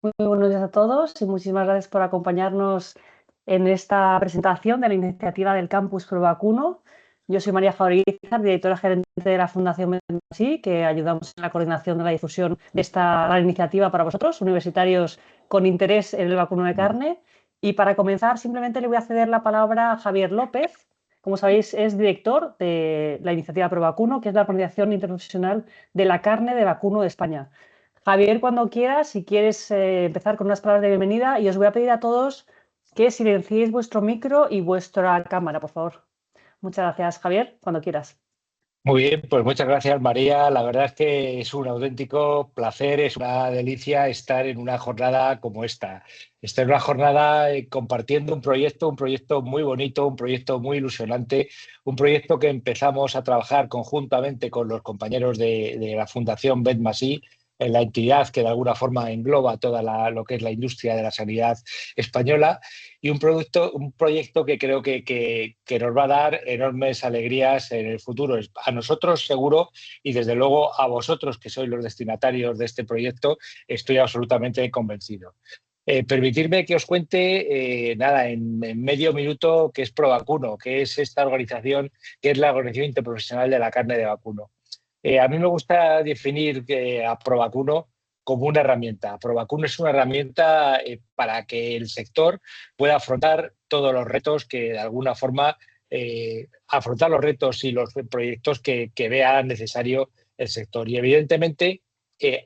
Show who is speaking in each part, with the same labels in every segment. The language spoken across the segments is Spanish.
Speaker 1: Muy buenos días a todos y muchísimas gracias por acompañarnos en esta presentación de la iniciativa del Campus ProVacuno. Yo soy María Jauregui, directora gerente de la Fundación Medmasí, que ayudamos en la coordinación de la difusión de esta gran iniciativa para vosotros, universitarios con interés en el vacuno de carne. Y para comenzar, simplemente le voy a ceder la palabra a Javier López. Como sabéis, es director de la iniciativa ProVacuno, que es la Organización Internacional de la Carne de Vacuno de España. Javier, cuando quieras, si quieres empezar con unas palabras de bienvenida, y os voy a pedir a todos que silenciéis vuestro micro y vuestra cámara, por favor. Muchas gracias, Javier, cuando quieras.
Speaker 2: Muy bien, pues muchas gracias, María. La verdad es que es un auténtico placer, es una delicia estar en una jornada como esta. Estar en una jornada compartiendo un proyecto muy bonito, un proyecto muy ilusionante, un proyecto que empezamos a trabajar conjuntamente con los compañeros de la Fundación Medmasí, en la entidad que de alguna forma engloba toda lo que es la industria de la sanidad española, y un proyecto que creo que nos va a dar enormes alegrías en el futuro. A nosotros seguro, y desde luego a vosotros que sois los destinatarios de este proyecto, estoy absolutamente convencido. Permitidme que os cuente, en medio minuto, qué es ProVacuno, qué es esta organización, que es la Organización Interprofesional de la Carne de Vacuno. A mí me gusta definir a ProVacuno como una herramienta. ProVacuno es una herramienta para que el sector pueda afrontar todos los retos que de alguna forma afrontar los retos y los proyectos que vea necesario el sector. Y evidentemente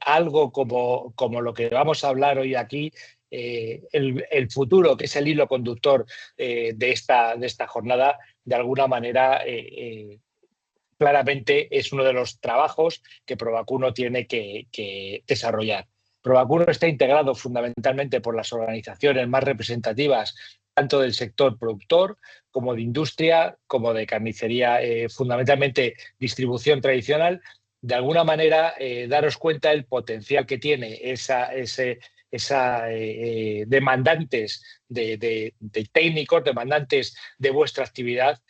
Speaker 2: algo como lo que vamos a hablar hoy aquí, el futuro, que es el hilo conductor de esta jornada, de alguna manera claramente es uno de los trabajos que ProVacuno tiene que desarrollar. ProVacuno está integrado fundamentalmente por las organizaciones más representativas, tanto del sector productor como de industria, como de carnicería, fundamentalmente distribución tradicional. De alguna manera, daros cuenta del potencial que tiene esa demandantes de técnicos, demandantes de vuestra actividad,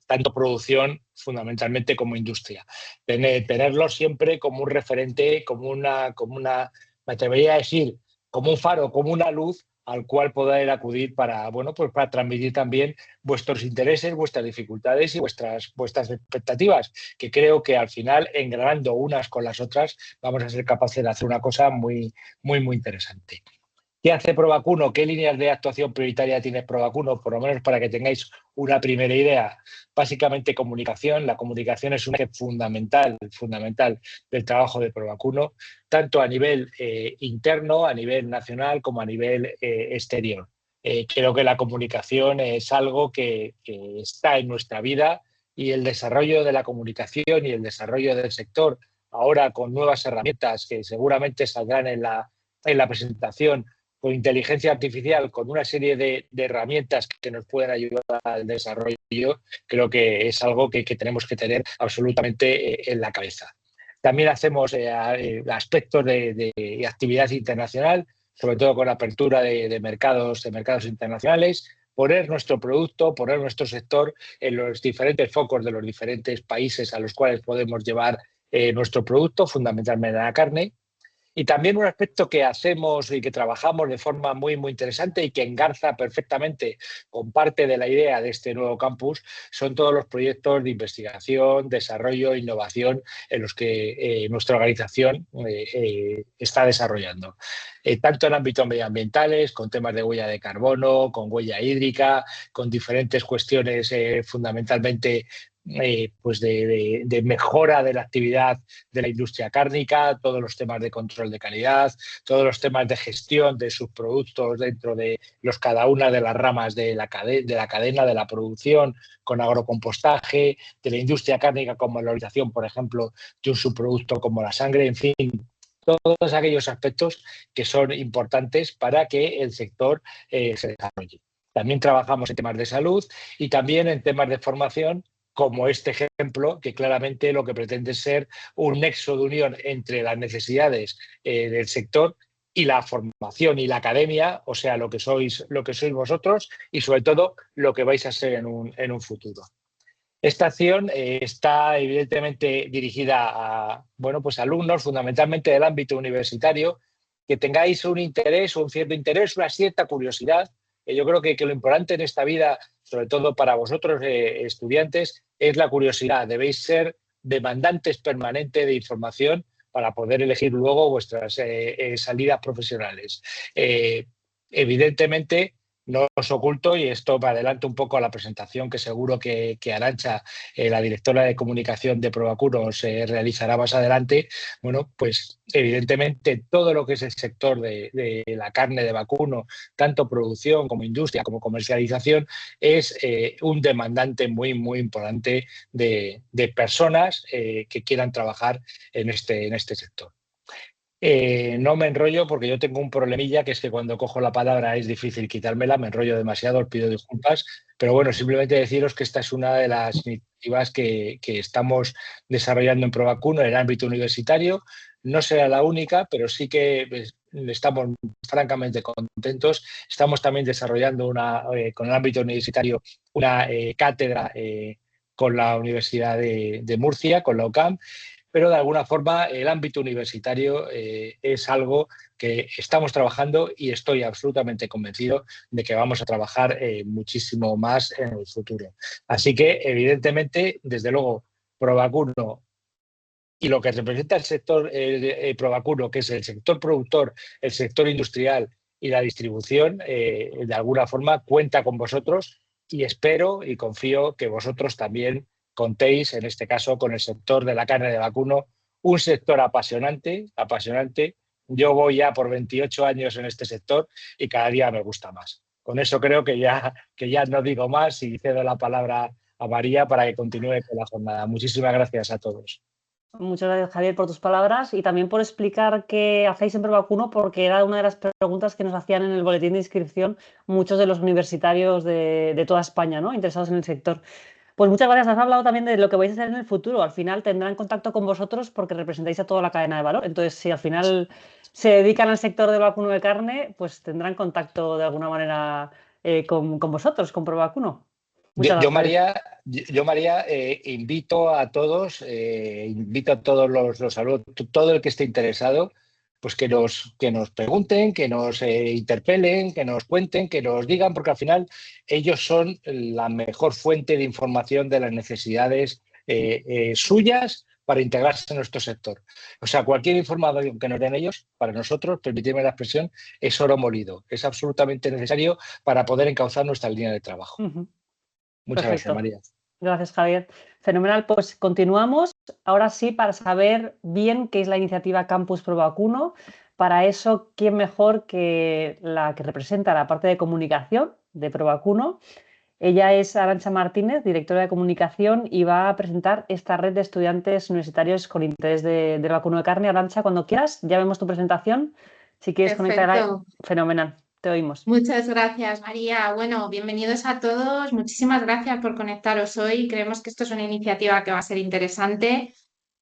Speaker 2: tanto producción fundamentalmente como industria. Tenerlo siempre como un referente, me atrevería a decir, como un faro, como una luz al cual poder acudir para, bueno, pues para transmitir también vuestros intereses, vuestras dificultades y vuestras expectativas, que creo que al final, engranando unas con las otras, vamos a ser capaces de hacer una cosa muy, muy, muy interesante. ¿Qué hace ProVacuno? ¿Qué líneas de actuación prioritaria tiene ProVacuno? Por lo menos para que tengáis una primera idea. Básicamente comunicación. La comunicación es un eje fundamental del trabajo de ProVacuno, tanto a nivel interno, a nivel nacional, como a nivel exterior. Creo que la comunicación es algo que está en nuestra vida, y el desarrollo de la comunicación y el desarrollo del sector, ahora con nuevas herramientas que seguramente saldrán en la presentación, con inteligencia artificial, con una serie de herramientas que nos pueden ayudar al desarrollo, creo que es algo que tenemos que tener absolutamente en la cabeza. También hacemos aspectos de actividad internacional, sobre todo con apertura de mercados internacionales, poner nuestro producto, poner nuestro sector en los diferentes focos de los diferentes países a los cuales podemos llevar nuestro producto, fundamentalmente la carne. Y también un aspecto que hacemos y que trabajamos de forma muy, muy interesante y que engarza perfectamente con parte de la idea de este nuevo campus son todos los proyectos de investigación, desarrollo e innovación en los que nuestra organización está desarrollando. Tanto en ámbitos medioambientales, con temas de huella de carbono, con huella hídrica, con diferentes cuestiones fundamentalmente pues de mejora de la actividad de la industria cárnica, todos los temas de control de calidad, todos los temas de gestión de sus productos dentro de cada una de las ramas de la cadena de la producción, con agrocompostaje, de la industria cárnica con valorización, por ejemplo, de un subproducto como la sangre, en fin, todos aquellos aspectos que son importantes para que el sector se desarrolle. También trabajamos en temas de salud y también en temas de formación, como este ejemplo, que claramente lo que pretende es ser un nexo de unión entre las necesidades del sector y la formación y la academia, o sea, lo que sois vosotros, y sobre todo lo que vais a ser en un futuro. Esta acción está evidentemente dirigida a, bueno, pues alumnos fundamentalmente del ámbito universitario, que tengáis un interés, un cierto interés, una cierta curiosidad. Yo creo que lo importante en esta vida, sobre todo para vosotros estudiantes, es la curiosidad. Debéis ser demandantes permanentes de información para poder elegir luego vuestras salidas profesionales. Evidentemente, no os oculto, y esto me adelanto un poco a la presentación que seguro que Arantxa, la directora de comunicación de Provacuno, se realizará más adelante. Bueno, pues evidentemente todo lo que es el sector de la carne de vacuno, tanto producción como industria como comercialización, es un demandante muy, muy importante de personas que quieran trabajar en este sector. No me enrollo porque yo tengo un problemilla, que es que cuando cojo la palabra es difícil quitármela, me enrollo demasiado, os pido disculpas, pero bueno, simplemente deciros que esta es una de las iniciativas que estamos desarrollando en Provacuno en el ámbito universitario. No será la única, pero sí que estamos francamente contentos. Estamos también desarrollando con el ámbito universitario una cátedra con la Universidad de Murcia, con la UCAM, pero de alguna forma el ámbito universitario es algo que estamos trabajando y estoy absolutamente convencido de que vamos a trabajar muchísimo más en el futuro. Así que, evidentemente, desde luego, Provacuno y lo que representa el sector Provacuno, que es el sector productor, el sector industrial y la distribución, de alguna forma cuenta con vosotros, y espero y confío que vosotros también contéis, en este caso, con el sector de la carne de vacuno, un sector apasionante, apasionante. Yo voy ya por 28 años en este sector y cada día me gusta más. Con eso creo que ya no digo más y cedo la palabra a María para que continúe con la jornada. Muchísimas gracias a todos.
Speaker 1: Muchas gracias, Javier, por tus palabras y también por explicar qué hacéis en Provacuno, porque era una de las preguntas que nos hacían en el boletín de inscripción muchos de los universitarios de toda España, ¿no?, interesados en el sector. Pues muchas gracias. Has hablado también de lo que vais a hacer en el futuro. Al final tendrán contacto con vosotros porque representáis a toda la cadena de valor. Entonces, si al final se dedican al sector del vacuno de carne, pues tendrán contacto de alguna manera con vosotros, con Provacuno. Muchas
Speaker 2: Yo,
Speaker 1: gracias.
Speaker 2: María, invito a todos, los alumnos, todo el que esté interesado, pues que nos pregunten, que nos interpelen, que nos cuenten, que nos digan, porque al final ellos son la mejor fuente de información de las necesidades suyas para integrarse en nuestro sector. O sea, cualquier información que nos den ellos, para nosotros, permitidme la expresión, es oro molido. Es absolutamente necesario para poder encauzar nuestra línea de trabajo. Muchas gracias,
Speaker 1: Perfecto.
Speaker 2: María.
Speaker 1: Gracias, Javier. Fenomenal. Pues continuamos. Ahora sí, para saber bien qué es la iniciativa Campus Provacuno. Para eso, ¿quién mejor que la que representa la parte de comunicación de Provacuno? Ella es Arantxa Martínez, directora de comunicación, y va a presentar esta red de estudiantes universitarios con interés del vacuno de carne. Arantxa, cuando quieras, ya vemos tu presentación. Si quieres conectar,
Speaker 3: Perfecto.
Speaker 1: fenomenal. Te oímos.
Speaker 3: Muchas gracias, María. Bueno, bienvenidos a todos. Muchísimas gracias por conectaros hoy. Creemos que esto es una iniciativa que va a ser interesante.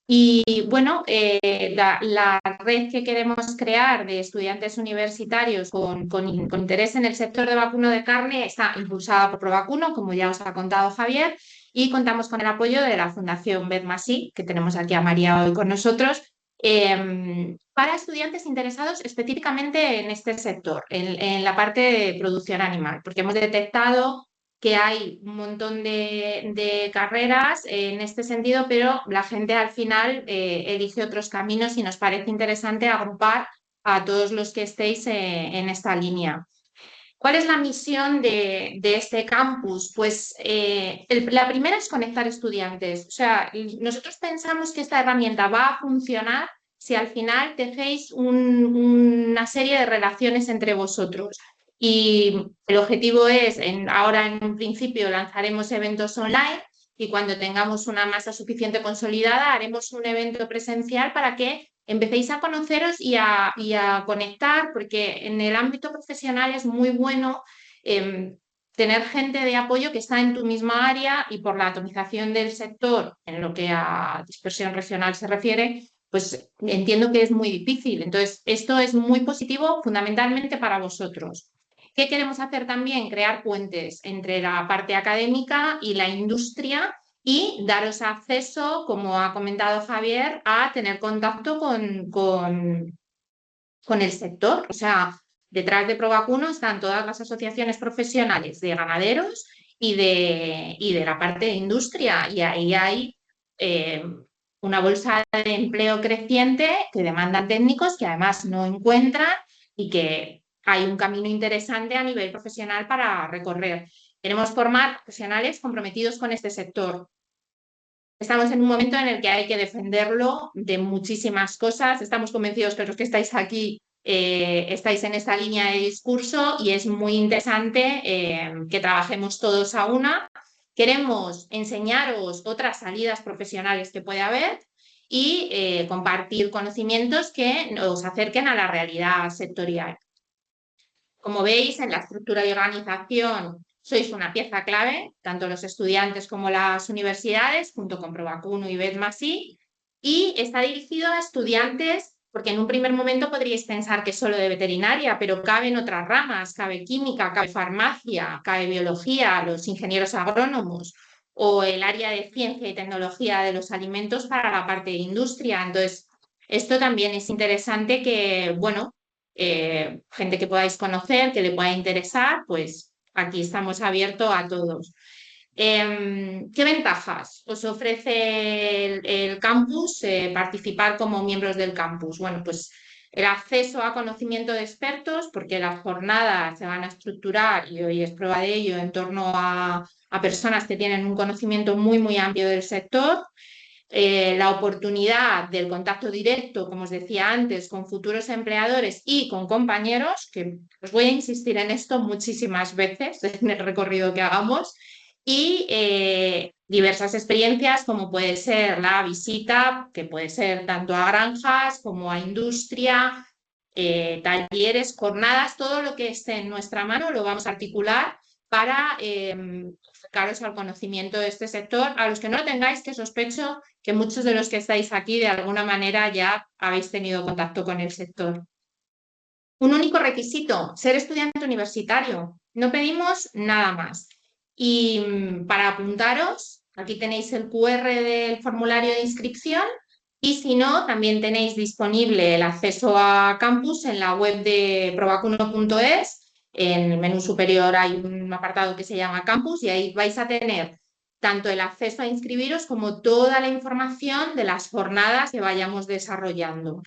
Speaker 3: Y bueno, la red que queremos crear de estudiantes universitarios con interés en el sector de vacuno de carne está impulsada por Provacuno, como ya os ha contado Javier, y contamos con el apoyo de la Fundación Bedmasí, que tenemos aquí a María hoy con nosotros, para estudiantes interesados específicamente en este sector, en la parte de producción animal, porque hemos detectado que hay un montón de carreras en este sentido, pero la gente al final elige otros caminos y nos parece interesante agrupar a todos los que estéis en esta línea. ¿Cuál es la misión de este campus? Pues la primera es conectar estudiantes. O sea, nosotros pensamos que esta herramienta va a funcionar si al final tejéis una serie de relaciones entre vosotros. Y el objetivo es, ahora en un principio lanzaremos eventos online y cuando tengamos una masa suficiente consolidada haremos un evento presencial para que empecéis a conoceros y a conectar, porque en el ámbito profesional es muy bueno tener gente de apoyo que está en tu misma área y por la atomización del sector en lo que a dispersión regional se refiere, pues entiendo que es muy difícil. Entonces, esto es muy positivo fundamentalmente para vosotros. ¿Qué queremos hacer también? Crear puentes entre la parte académica y la industria y daros acceso, como ha comentado Javier, a tener contacto con con el sector. O sea, detrás de ProVacuno están todas las asociaciones profesionales de ganaderos y de la parte de industria, y ahí hay una bolsa de empleo creciente que demandan técnicos que además no encuentran, y que hay un camino interesante a nivel profesional para recorrer. Queremos formar profesionales comprometidos con este sector. Estamos en un momento en el que hay que defenderlo de muchísimas cosas. Estamos convencidos que los que estáis aquí estáis en esta línea de discurso, y es muy interesante que trabajemos todos a una. Queremos enseñaros otras salidas profesionales que puede haber y compartir conocimientos que nos acerquen a la realidad sectorial. Como veis, en la estructura y organización sois una pieza clave, tanto los estudiantes como las universidades, junto con ProVacuno y Vetmasi, y está dirigido a estudiantes, porque en un primer momento podríais pensar que solo de veterinaria, pero caben otras ramas, cabe química, cabe farmacia, cabe biología, los ingenieros agrónomos, o el área de ciencia y tecnología de los alimentos para la parte de industria. Entonces, esto también es interesante que, bueno, gente que podáis conocer, que le pueda interesar, pues aquí estamos abiertos a todos. ¿Qué ventajas os ofrece el campus, participar como miembros del campus? Bueno, pues el acceso a conocimiento de expertos, porque las jornadas se van a estructurar, y hoy es prueba de ello, en torno a personas que tienen un conocimiento muy, muy amplio del sector. La oportunidad del contacto directo, como os decía antes, con futuros empleadores y con compañeros, que os voy a insistir en esto muchísimas veces en el recorrido que hagamos, y diversas experiencias, como puede ser la visita, que puede ser tanto a granjas como a industria, talleres, jornadas, todo lo que esté en nuestra mano lo vamos a articular para acercaros al conocimiento de este sector. A los que no lo tengáis, que sospecho que muchos de los que estáis aquí de alguna manera ya habéis tenido contacto con el sector. Un único requisito: ser estudiante universitario. No pedimos nada más. Y para apuntaros, aquí tenéis el QR del formulario de inscripción, y si no, también tenéis disponible el acceso a campus en la web de provacuno.es. En el menú superior hay un apartado que se llama Campus, y ahí vais a tener tanto el acceso a inscribiros como toda la información de las jornadas que vayamos desarrollando.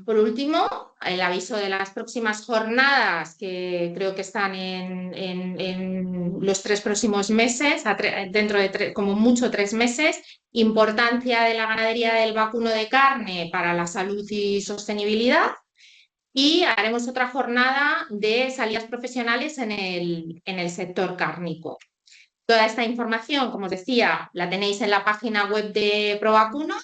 Speaker 3: Por último, el aviso de las próximas jornadas, que creo que están en los 3 próximos meses, dentro de como mucho 3 meses. Importancia de la ganadería del vacuno de carne para la salud y sostenibilidad. Y haremos otra jornada de salidas profesionales en el sector cárnico. Toda esta información, como os decía, la tenéis en la página web de ProVacuno.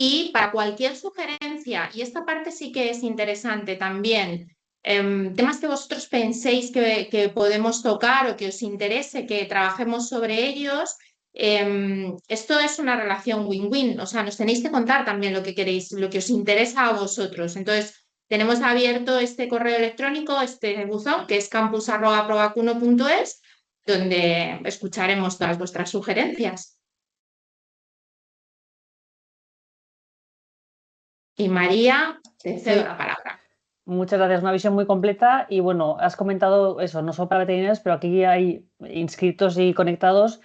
Speaker 3: Y para cualquier sugerencia, y esta parte sí que es interesante también, temas que vosotros penséis que podemos tocar o que os interese que trabajemos sobre ellos, esto es una relación win-win. O sea, nos tenéis que contar también lo que queréis, lo que os interesa a vosotros. Entonces, tenemos abierto este correo electrónico, este buzón, que es campus@provacuno.es, donde escucharemos todas vuestras sugerencias. Y María, te cedo la palabra.
Speaker 1: Muchas gracias, una visión muy completa. Y bueno, has comentado eso, no solo para veterinarios, pero aquí hay inscritos y conectados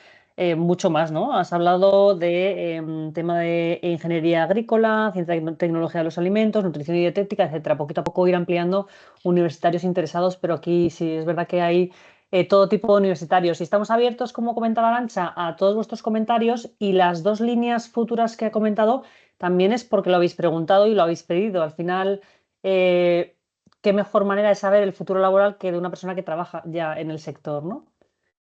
Speaker 1: mucho más, ¿no? Has hablado de tema de ingeniería agrícola, ciencia y tecnología de los alimentos, nutrición y dietética, etcétera. Poquito a poco ir ampliando universitarios interesados, pero aquí sí es verdad que hay todo tipo de universitarios. Y estamos abiertos, como comentaba Arantxa, a todos vuestros comentarios, y las 2 líneas futuras que ha comentado también es porque lo habéis preguntado y lo habéis pedido. Al final, qué mejor manera de saber el futuro laboral que de una persona que trabaja ya en el sector, ¿no?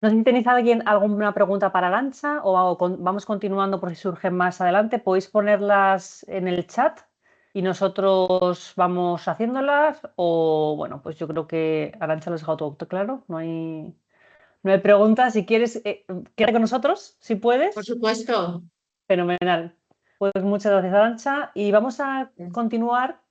Speaker 1: No sé si tenéis alguna pregunta para Arantxa, o vamos continuando por si surgen más adelante. Podéis ponerlas en el chat y nosotros vamos haciéndolas, o bueno, pues yo creo que Arantxa lo has dejado todo claro. No hay preguntas. Si quieres, quédate con nosotros, si puedes.
Speaker 3: Por supuesto.
Speaker 1: Fenomenal. Pues muchas gracias, Arantxa. Y vamos a continuar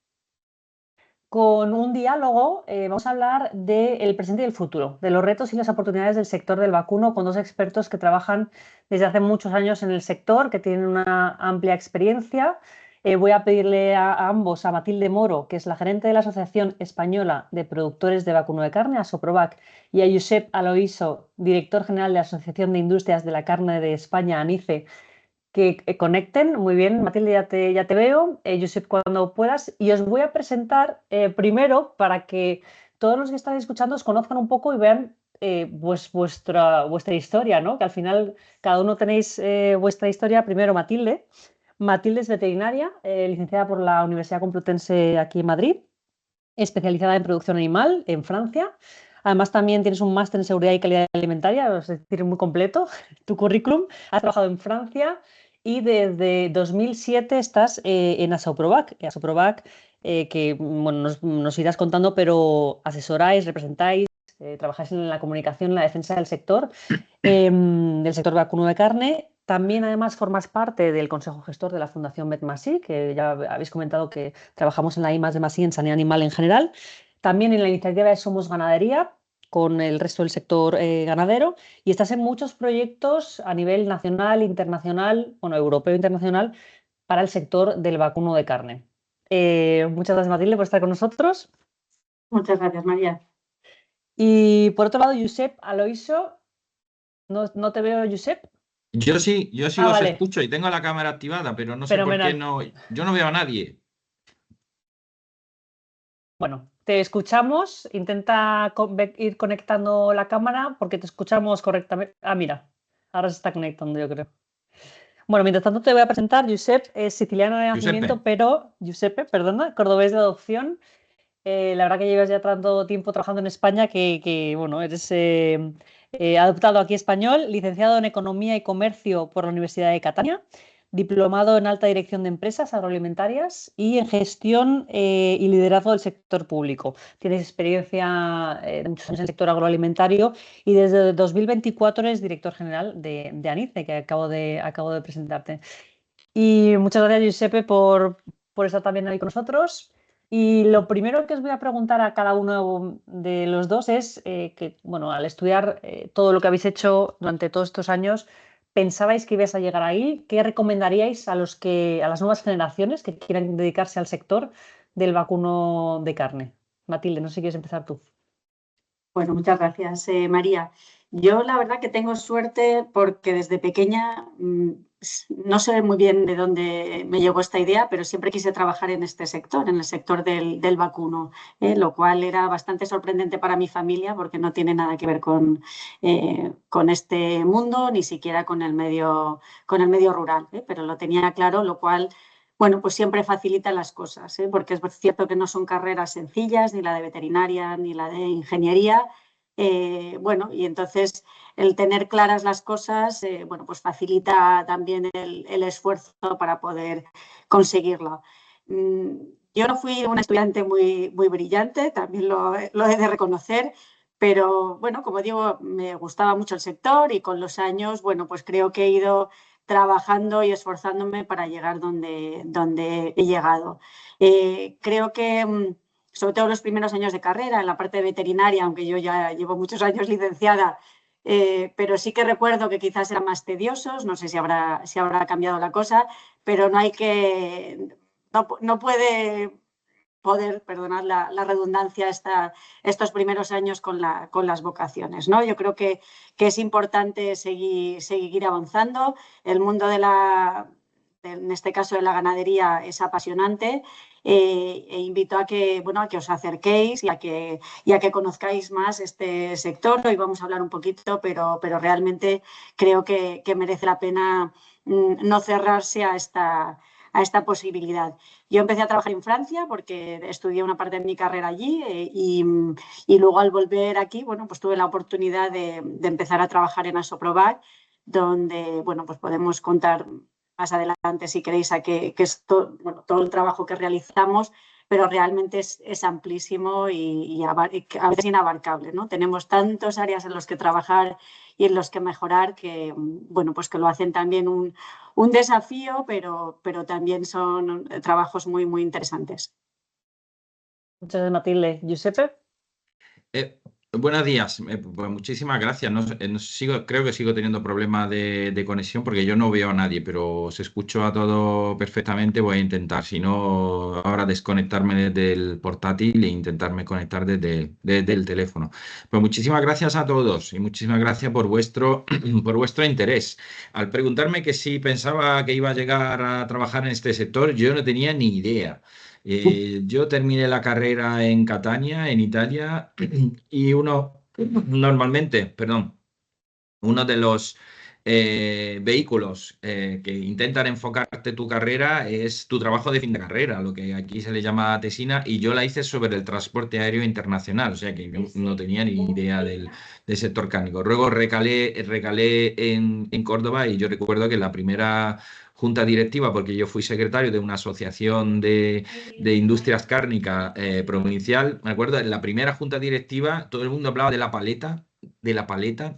Speaker 1: con un diálogo. Vamos a hablar del presente y el futuro, de los retos y las oportunidades del sector del vacuno, con 2 expertos que trabajan desde hace muchos años en el sector, que tienen una amplia experiencia. Voy a pedirle a ambos, a Matilde Moro, que es la gerente de la Asociación Española de Productores de Vacuno de Carne, ASOPROVAC, y a Josep Aloiso, director general de la Asociación de Industrias de la Carne de España, ANICE, que conecten. Muy bien, Matilde, ya te veo. Josep, cuando puedas. Y os voy a presentar primero para que todos los que están escuchando os conozcan un poco y vean pues vuestra historia, ¿no? Que al final cada uno tenéis vuestra historia. Primero, Matilde. Matilde es veterinaria, licenciada por la Universidad Complutense aquí en Madrid, especializada en producción animal en Francia. Además, también tienes un máster en seguridad y calidad alimentaria, es decir, muy completo tu currículum. Has trabajado en Francia y desde 2007 estás en ASOPROVAC. ASOPROVAC, que bueno, nos irás contando, pero asesoráis, representáis, trabajáis en la comunicación, en la defensa del sector vacuno de carne. También, además, formas parte del Consejo Gestor de la Fundación Vetmasí, que ya habéis comentado que trabajamos en la I+D+I en sanidad animal en general. También en la iniciativa de Somos Ganadería, con el resto del sector ganadero. Y estás en muchos proyectos a nivel nacional, internacional, bueno, europeo e internacional, para el sector del vacuno de carne. Muchas gracias, Matilde, por estar con nosotros.
Speaker 4: Muchas gracias, María.
Speaker 1: Y por otro lado, Josep Aloiso. ¿No te veo, Josep?
Speaker 5: Yo sí os
Speaker 1: vale.
Speaker 5: escucho y tengo la cámara activada, pero no sé por
Speaker 1: Fenomenal.
Speaker 5: qué no. Yo no veo a nadie.
Speaker 1: Bueno, te escuchamos. Intenta ir conectando la cámara porque te escuchamos correctamente. Ah, mira, ahora se está conectando, yo creo. Bueno, mientras tanto te voy a presentar. Josep es siciliano de nacimiento, pero Giuseppe, perdona, cordobés de adopción. La verdad que llevas ya tanto tiempo trabajando en España que bueno, eres adoptado aquí español, licenciado en Economía y Comercio por la Universidad de Catania, diplomado en Alta Dirección de Empresas Agroalimentarias y en Gestión y Liderazgo del Sector Público. Tienes experiencia de muchos años en el sector agroalimentario y desde 2024 eres director general de ANICE, que acabo de presentarte. Y muchas gracias, Giuseppe, por estar también ahí con nosotros. Y lo primero que os voy a preguntar a cada uno de los dos es que, bueno, al estudiar todo lo que habéis hecho durante todos estos años, ¿pensabais que ibais a llegar ahí? ¿Qué recomendaríais a las nuevas generaciones que quieran dedicarse al sector del vacuno de carne? Matilde, no sé si quieres empezar tú.
Speaker 4: Bueno, muchas gracias, María. Yo la verdad que tengo suerte porque desde pequeña no sé muy bien de dónde me llegó esta idea, pero siempre quise trabajar en este sector, en el sector del vacuno, lo cual era bastante sorprendente para mi familia porque no tiene nada que ver con este mundo, ni siquiera con el medio rural, pero lo tenía claro, lo cual... Bueno, pues siempre facilita las cosas, porque es cierto que no son carreras sencillas, ni la de veterinaria, ni la de ingeniería. Bueno, y entonces el tener claras las cosas, bueno, pues facilita también el esfuerzo para poder conseguirlo. Yo no fui una estudiante muy brillante, también lo he de reconocer, pero bueno, como digo, me gustaba mucho el sector y con los años, bueno, pues creo que he ido trabajando y esforzándome para llegar donde he llegado. Creo que, sobre todo los primeros años de carrera, en la parte veterinaria, aunque yo ya llevo muchos años licenciada, pero sí que recuerdo que quizás eran más tediosos, no sé si habrá cambiado la cosa, pero no puede poder, perdonad la redundancia, estos primeros años con las vocaciones, ¿no? Yo creo que es importante seguir avanzando. El mundo en este caso de la ganadería, es apasionante e invito a que os acerquéis y a que conozcáis más este sector. Hoy vamos a hablar un poquito, pero realmente creo que merece la pena no cerrarse a esta posibilidad. Yo empecé a trabajar en Francia porque estudié una parte de mi carrera allí y luego al volver aquí, bueno, pues tuve la oportunidad de empezar a trabajar en ASOPROVAC, donde, bueno, pues podemos contar más adelante si queréis a qué es todo el trabajo que realizamos, pero realmente es amplísimo y a veces inabarcable, ¿no? Tenemos tantas áreas en las que trabajar y en los que mejorar que, bueno, pues que lo hacen también un desafío, pero también son trabajos muy interesantes.
Speaker 1: Muchas gracias, Matilde. ¿Giuseppe?
Speaker 5: Buenos días. Pues muchísimas gracias. Creo que sigo teniendo problemas de conexión porque yo no veo a nadie, pero os escucho a todo perfectamente. Voy a intentar, si no, ahora desconectarme desde el portátil e intentarme conectar desde el teléfono. Pues muchísimas gracias a todos y muchísimas gracias por por vuestro interés. Al preguntarme que si pensaba que iba a llegar a trabajar en este sector, yo no tenía ni idea. Yo terminé la carrera en Catania, en Italia, y uno de los vehículos que intentan enfocarte tu carrera es tu trabajo de fin de carrera, lo que aquí se le llama tesina, y yo la hice sobre el transporte aéreo internacional, o sea que yo no tenía ni idea del sector cárnico. Luego recalé en Córdoba y yo recuerdo que la primera junta directiva, porque yo fui secretario de una asociación de industrias cárnicas provincial, me acuerdo, en la primera junta directiva todo el mundo hablaba de la paleta, de la paleta,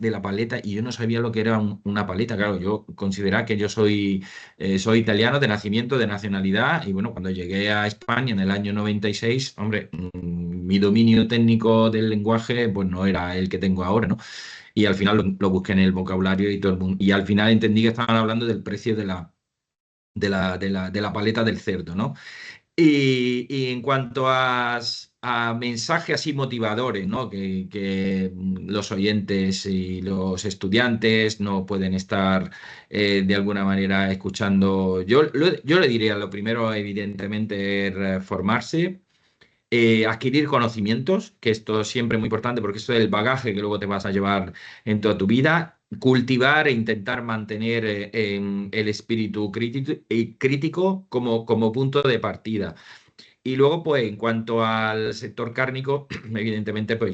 Speaker 5: y yo no sabía lo que era una paleta. Claro, yo consideraba que yo soy italiano de nacimiento, de nacionalidad, y bueno, cuando llegué a España en el año 96, hombre, mi dominio técnico del lenguaje pues no era el que tengo ahora, ¿no? Y al final lo busqué en el vocabulario y todo el mundo, y al final entendí que estaban hablando del precio de la paleta del cerdo, ¿no? Y en cuanto a mensajes así motivadores, ¿no? Que los oyentes y los estudiantes no pueden estar de alguna manera escuchando, yo le diría lo primero, evidentemente, es formarse. Adquirir conocimientos, que esto es siempre muy importante porque esto es el bagaje que luego te vas a llevar en toda tu vida. Cultivar e intentar mantener el espíritu crítico como punto de partida. Y luego, pues, en cuanto al sector cárnico, evidentemente, pues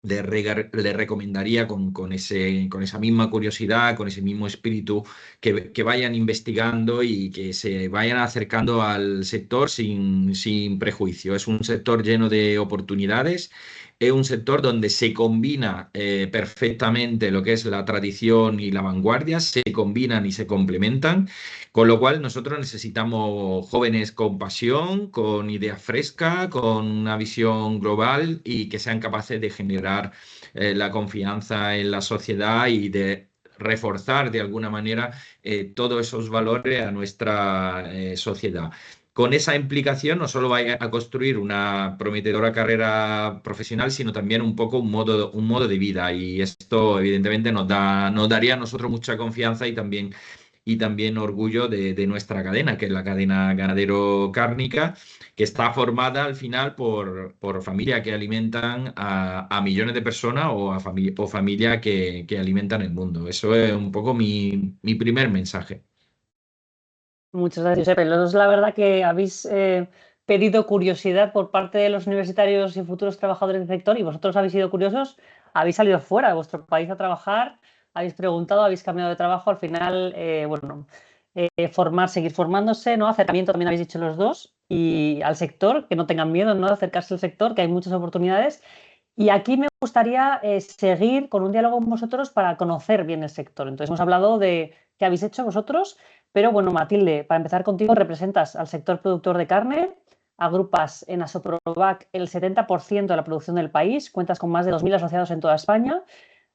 Speaker 5: le recomendaría con esa misma curiosidad, con ese mismo espíritu, que vayan investigando y que se vayan acercando al sector sin prejuicio. Es un sector lleno de oportunidades. Es un sector donde se combina perfectamente lo que es la tradición y la vanguardia, se combinan y se complementan, con lo cual nosotros necesitamos jóvenes con pasión, con idea fresca, con una visión global y que sean capaces de generar la confianza en la sociedad y de reforzar de alguna manera todos esos valores a nuestra sociedad. Con esa implicación no solo va a construir una prometedora carrera profesional, sino también un poco un modo de vida. Y esto evidentemente nos daría a nosotros mucha confianza y también orgullo de nuestra cadena, que es la cadena ganadero-cárnica, que está formada al final por familias que alimentan a millones de personas o familias que alimentan el mundo. Eso es un poco mi primer mensaje.
Speaker 1: Muchas gracias, Josep. La verdad que habéis pedido curiosidad por parte de los universitarios y futuros trabajadores del sector y vosotros habéis sido curiosos, habéis salido fuera de vuestro país a trabajar, habéis preguntado, habéis cambiado de trabajo, al final, seguir formándose, ¿no? Acercamiento también habéis dicho los dos y al sector, que no tengan miedo, ¿no? De acercarse al sector, que hay muchas oportunidades. Y aquí me gustaría seguir con un diálogo con vosotros para conocer bien el sector. Entonces, hemos hablado de qué habéis hecho vosotros, pero bueno, Matilde, para empezar contigo, representas al sector productor de carne, agrupas en Asoprovac el 70% de la producción del país, cuentas con más de 2.000 asociados en toda España,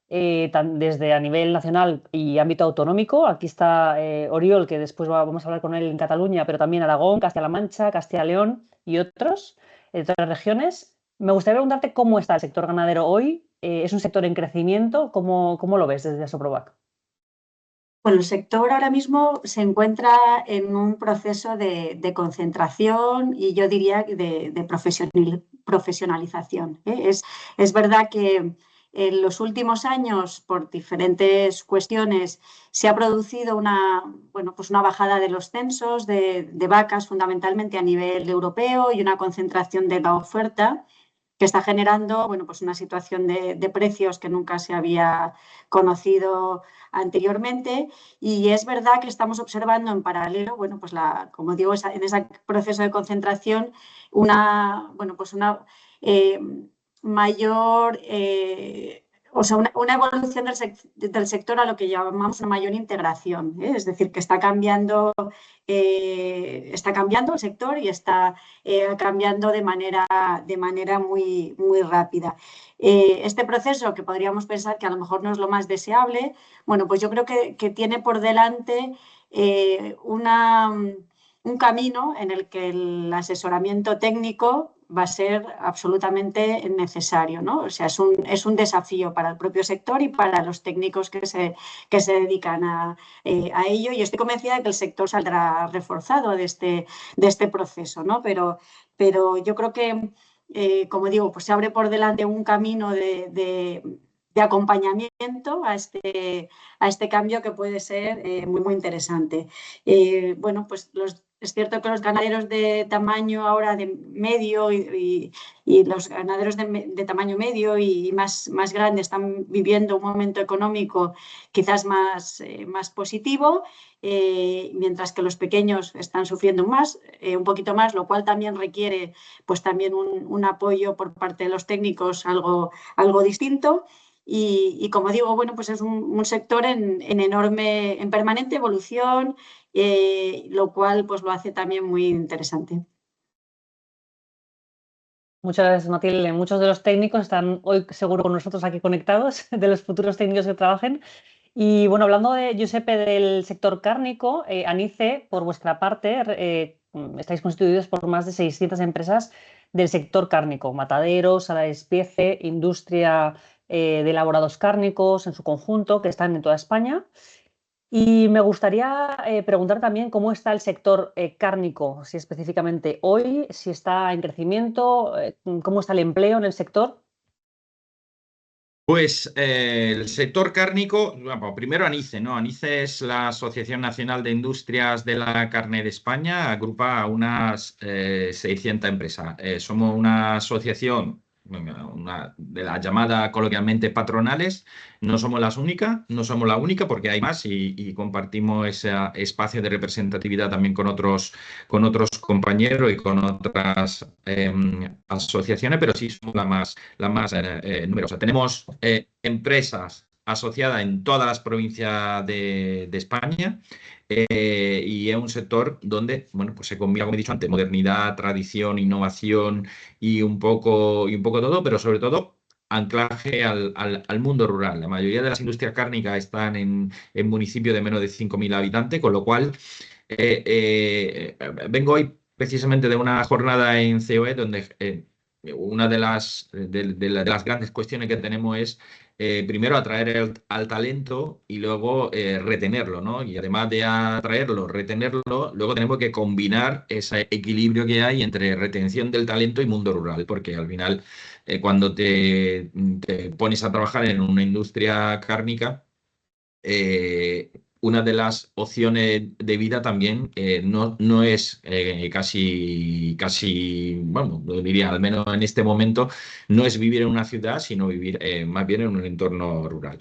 Speaker 1: desde a nivel nacional y ámbito autonómico. Aquí está Oriol, que después vamos a hablar con él en Cataluña, pero también Aragón, Castilla-La Mancha, Castilla-León y otras regiones. Me gustaría preguntarte cómo está el sector ganadero hoy. ¿Es un sector en crecimiento? ¿Cómo lo ves desde Asoprovac?
Speaker 4: Bueno, el sector ahora mismo se encuentra en un proceso de concentración y yo diría de profesionalización, ¿eh? Es verdad que en los últimos años, por diferentes cuestiones, se ha producido pues una bajada de los censos de vacas, fundamentalmente a nivel europeo, y una concentración de la oferta que está generando, bueno, pues una situación de precios que nunca se había conocido anteriormente. Y es verdad que estamos observando en paralelo, bueno, pues como digo, en ese proceso de concentración, una mayor o sea, una evolución del sector a lo que llamamos una mayor integración, ¿eh? Es decir, que está cambiando el sector y está cambiando de manera muy, muy rápida. Este proceso, que podríamos pensar que a lo mejor no es lo más deseable, bueno, pues yo creo que tiene por delante un camino en el que el asesoramiento técnico va a ser absolutamente necesario, ¿no? O sea, es un desafío para el propio sector y para los técnicos que se dedican a ello. Y estoy convencida de que el sector saldrá reforzado de este proceso, ¿no? Pero yo creo que, como digo, pues se abre por delante un camino de acompañamiento a este cambio que puede ser muy, muy interesante. Bueno, pues es cierto que los ganaderos de tamaño ahora de medio y los ganaderos de tamaño medio y más grande están viviendo un momento económico quizás más positivo, mientras que los pequeños están sufriendo un poquito más, lo cual también requiere pues también un apoyo por parte de los técnicos algo distinto. Y como digo, bueno, pues es un sector en permanente evolución, lo cual pues lo hace también muy interesante.
Speaker 1: Muchas gracias, Matilde. Muchos de los técnicos están hoy seguro con nosotros aquí conectados, de los futuros técnicos que trabajen. Y bueno, hablando de Giuseppe del sector cárnico, Anice, por vuestra parte, estáis constituidos por más de 600 empresas del sector cárnico, mataderos, sala de despiece, industria de elaborados cárnicos en su conjunto, que están en toda España. Y me gustaría preguntar también cómo está el sector cárnico, si específicamente hoy, si está en crecimiento, cómo está el empleo en el sector.
Speaker 5: Pues el sector cárnico, bueno, primero ANICE, ¿no? ANICE es la Asociación Nacional de Industrias de la Carne de España, agrupa a unas 600 empresas. Somos una asociación de la llamada coloquialmente patronales. No somos las únicas, no somos la única porque hay más y compartimos ese espacio de representatividad también con otros compañeros y con otras asociaciones, pero sí somos la más numerosa. Tenemos empresas asociadas en todas las provincias de España y es un sector donde, bueno, pues se combina, como he dicho antes, modernidad, tradición, innovación y un poco todo, pero sobre todo anclaje al mundo rural. La mayoría de las industrias cárnicas están en municipios de menos de 5.000 habitantes, con lo cual vengo hoy precisamente de una jornada en COE donde una de las grandes cuestiones que tenemos es primero atraer al talento y luego retenerlo, ¿no? Y además de atraerlo, retenerlo, luego tenemos que combinar ese equilibrio que hay entre retención del talento y mundo rural, porque al final cuando te pones a trabajar en una industria cárnica, una de las opciones de vida también no es casi, bueno, diría al menos en este momento, no es vivir en una ciudad, sino vivir más bien en un entorno rural.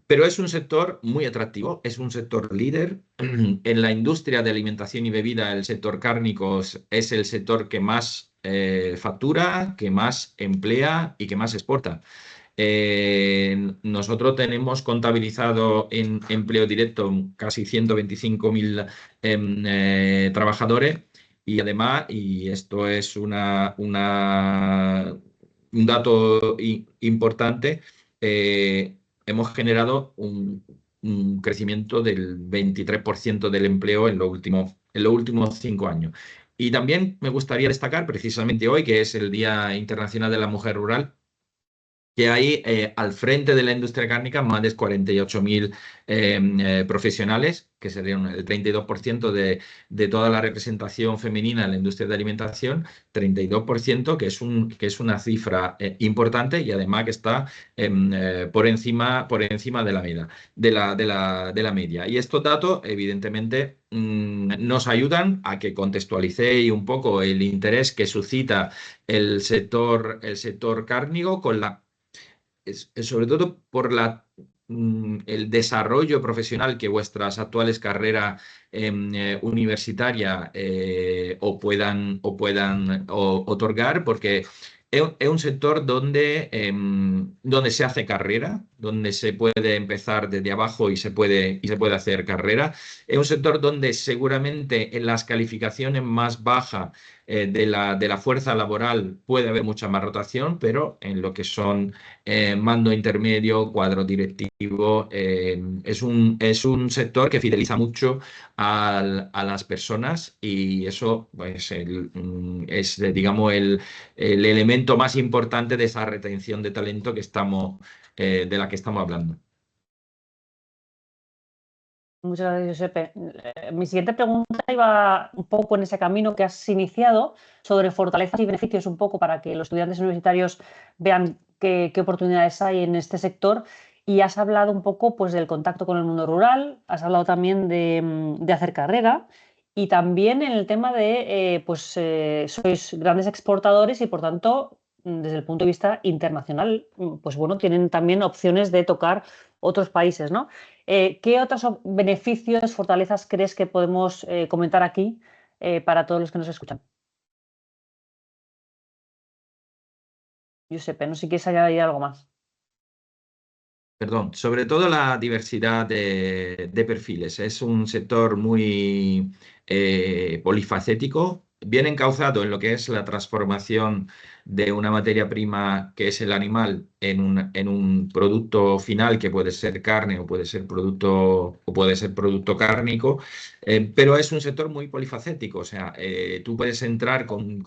Speaker 5: Pero es un sector muy atractivo, es un sector líder. En la industria de alimentación y bebida, el sector cárnico es el sector que más factura, que más emplea y que más exporta. Nosotros tenemos contabilizado en empleo directo casi 125.000 trabajadores y además, y esto es un dato importante, hemos generado un crecimiento del 23% del empleo en los últimos 5 años. Y también me gustaría destacar precisamente hoy, que es el Día Internacional de la Mujer Rural, que hay al frente de la industria cárnica más de 48.000 profesionales, que serían el 32% de toda la representación femenina en la industria de alimentación, 32%, que es una cifra importante y además que está por encima de la media. De la media. Y estos datos, evidentemente, nos ayudan a que contextualicéis un poco el interés que suscita el sector cárnico con sobre todo por el desarrollo profesional que vuestras actuales carreras universitarias puedan otorgar, porque es un sector donde se hace carrera, donde se puede empezar desde abajo y se puede hacer carrera. Es un sector donde seguramente en las calificaciones más bajas de la fuerza laboral puede haber mucha más rotación, pero en lo que son mando intermedio, cuadro directivo, es un sector que fideliza mucho a las personas, y eso pues, es, digamos, el elemento más importante de esa retención de talento de la que estamos hablando.
Speaker 1: Muchas gracias, Josepe. Mi siguiente pregunta iba un poco en ese camino que has iniciado sobre fortalezas y beneficios, un poco para que los estudiantes universitarios vean qué oportunidades hay en este sector. Y has hablado un poco, pues, del contacto con el mundo rural, has hablado también de hacer carrera, y también en el tema de, sois grandes exportadores y, por tanto, desde el punto de vista internacional, pues bueno, tienen también opciones de tocar otros países, ¿no? ¿Qué otros beneficios, fortalezas crees que podemos comentar aquí para todos los que nos escuchan? Giuseppe, no sé si quieres añadir algo más.
Speaker 5: Perdón, sobre todo la diversidad de perfiles. Es un sector muy polifacético, bien encauzado en lo que es la transformación de una materia prima que es el animal en un producto final, que puede ser carne o puede ser producto cárnico, pero es un sector muy polifacético. O sea, tú puedes entrar con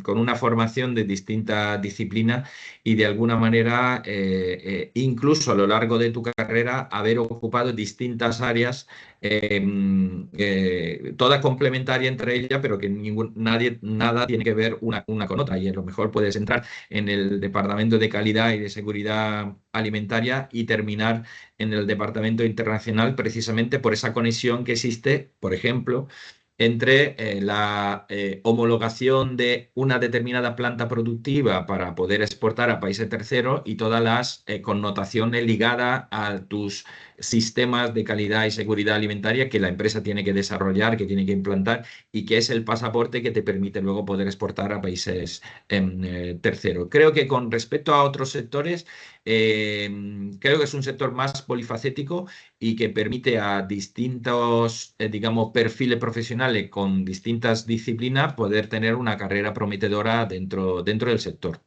Speaker 5: una formación de distintas disciplinas y de alguna manera, incluso a lo largo de tu carrera, haber ocupado distintas áreas, todas complementarias entre ellas, pero que nada tiene que ver una con otra. Y a lo mejor puedes entrar en el departamento de calidad y de seguridad alimentaria y terminar en el departamento internacional, precisamente por esa conexión que existe, por ejemplo, entre la homologación de una determinada planta productiva para poder exportar a países terceros y todas las connotaciones ligadas a tus sistemas de calidad y seguridad alimentaria que la empresa tiene que desarrollar, que tiene que implantar, y que es el pasaporte que te permite luego poder exportar a países terceros. Creo que con respecto a otros sectores, creo que es un sector más polifacético y que permite a distintos, digamos, perfiles profesionales con distintas disciplinas poder tener una carrera prometedora dentro del sector.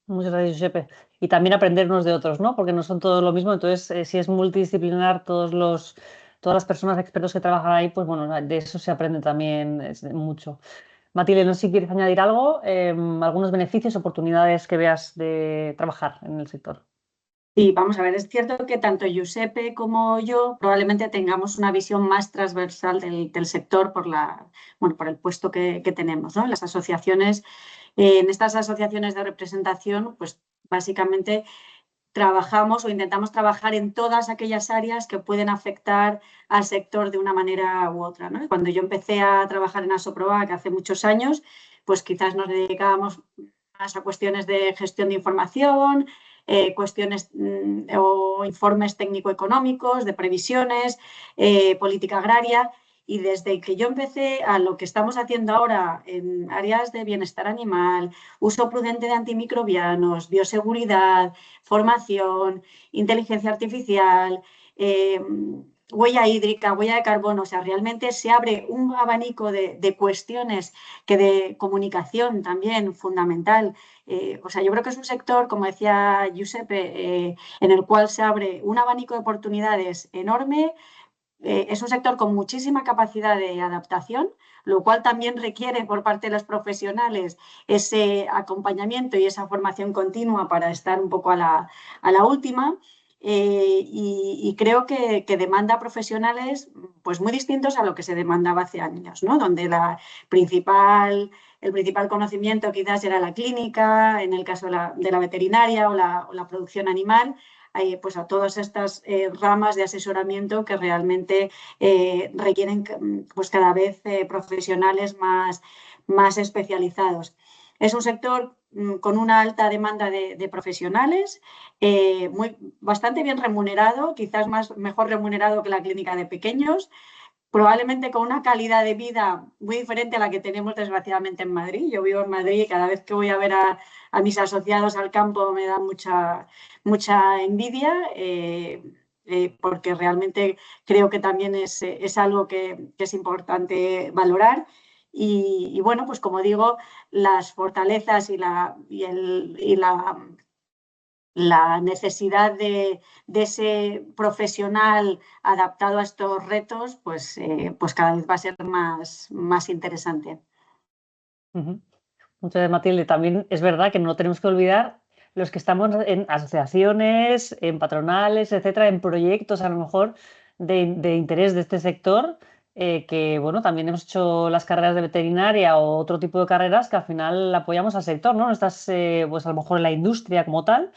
Speaker 1: Muchas gracias, Giuseppe. Y también aprender unos de otros, ¿no? Porque no son todos lo mismo. Entonces, si es multidisciplinar, todas las personas expertos que trabajan ahí, pues bueno, de eso se aprende también mucho. Matilde, no sé si quieres añadir algo, algunos beneficios, oportunidades que veas de trabajar en el sector.
Speaker 4: Sí, vamos a ver, es cierto que tanto Giuseppe como yo probablemente tengamos una visión más transversal del sector por el puesto que tenemos, ¿no? Las asociaciones, en estas asociaciones de representación, pues básicamente trabajamos o intentamos trabajar en todas aquellas áreas que pueden afectar al sector de una manera u otra, ¿no? Cuando yo empecé a trabajar en Asoproac hace muchos años, pues quizás nos dedicábamos más a cuestiones de gestión de información, cuestiones o informes técnico-económicos, de previsiones, política agraria. Y desde que yo empecé a lo que estamos haciendo ahora en áreas de bienestar animal, uso prudente de antimicrobianos, bioseguridad, formación, inteligencia artificial, huella hídrica, huella de carbono, o sea, realmente se abre un abanico de cuestiones que de comunicación también fundamental. O sea, yo creo que es un sector, como decía Giuseppe, en el cual se abre un abanico de oportunidades enorme. Es un sector con muchísima capacidad de adaptación, lo cual también requiere por parte de los profesionales ese acompañamiento y esa formación continua para estar un poco a la última. Y creo que demanda profesionales pues muy distintos a lo que se demandaba hace años, ¿no? Donde el principal conocimiento quizás era la clínica, en el caso de la veterinaria o la producción animal, pues a todas estas ramas de asesoramiento que realmente requieren pues cada vez profesionales más especializados. Es un sector con una alta demanda de profesionales, bastante bien remunerado, quizás mejor remunerado que la clínica de pequeños, probablemente con una calidad de vida muy diferente a la que tenemos desgraciadamente en Madrid. Yo vivo en Madrid y cada vez que voy a ver a mis asociados al campo me da mucha envidia, porque realmente creo que también es algo que es importante valorar. Y bueno, pues como digo, las fortalezas y la necesidad de ese profesional adaptado a estos retos, pues cada vez va a ser más interesante.
Speaker 1: Muchas gracias, Matilde. También es verdad que no tenemos que olvidar los que estamos en asociaciones, en patronales, etcétera, en proyectos a lo mejor de interés de este sector, que bueno, también hemos hecho las carreras de veterinaria o otro tipo de carreras que al final apoyamos al sector, ¿no? No estás pues a lo mejor en la industria como tal,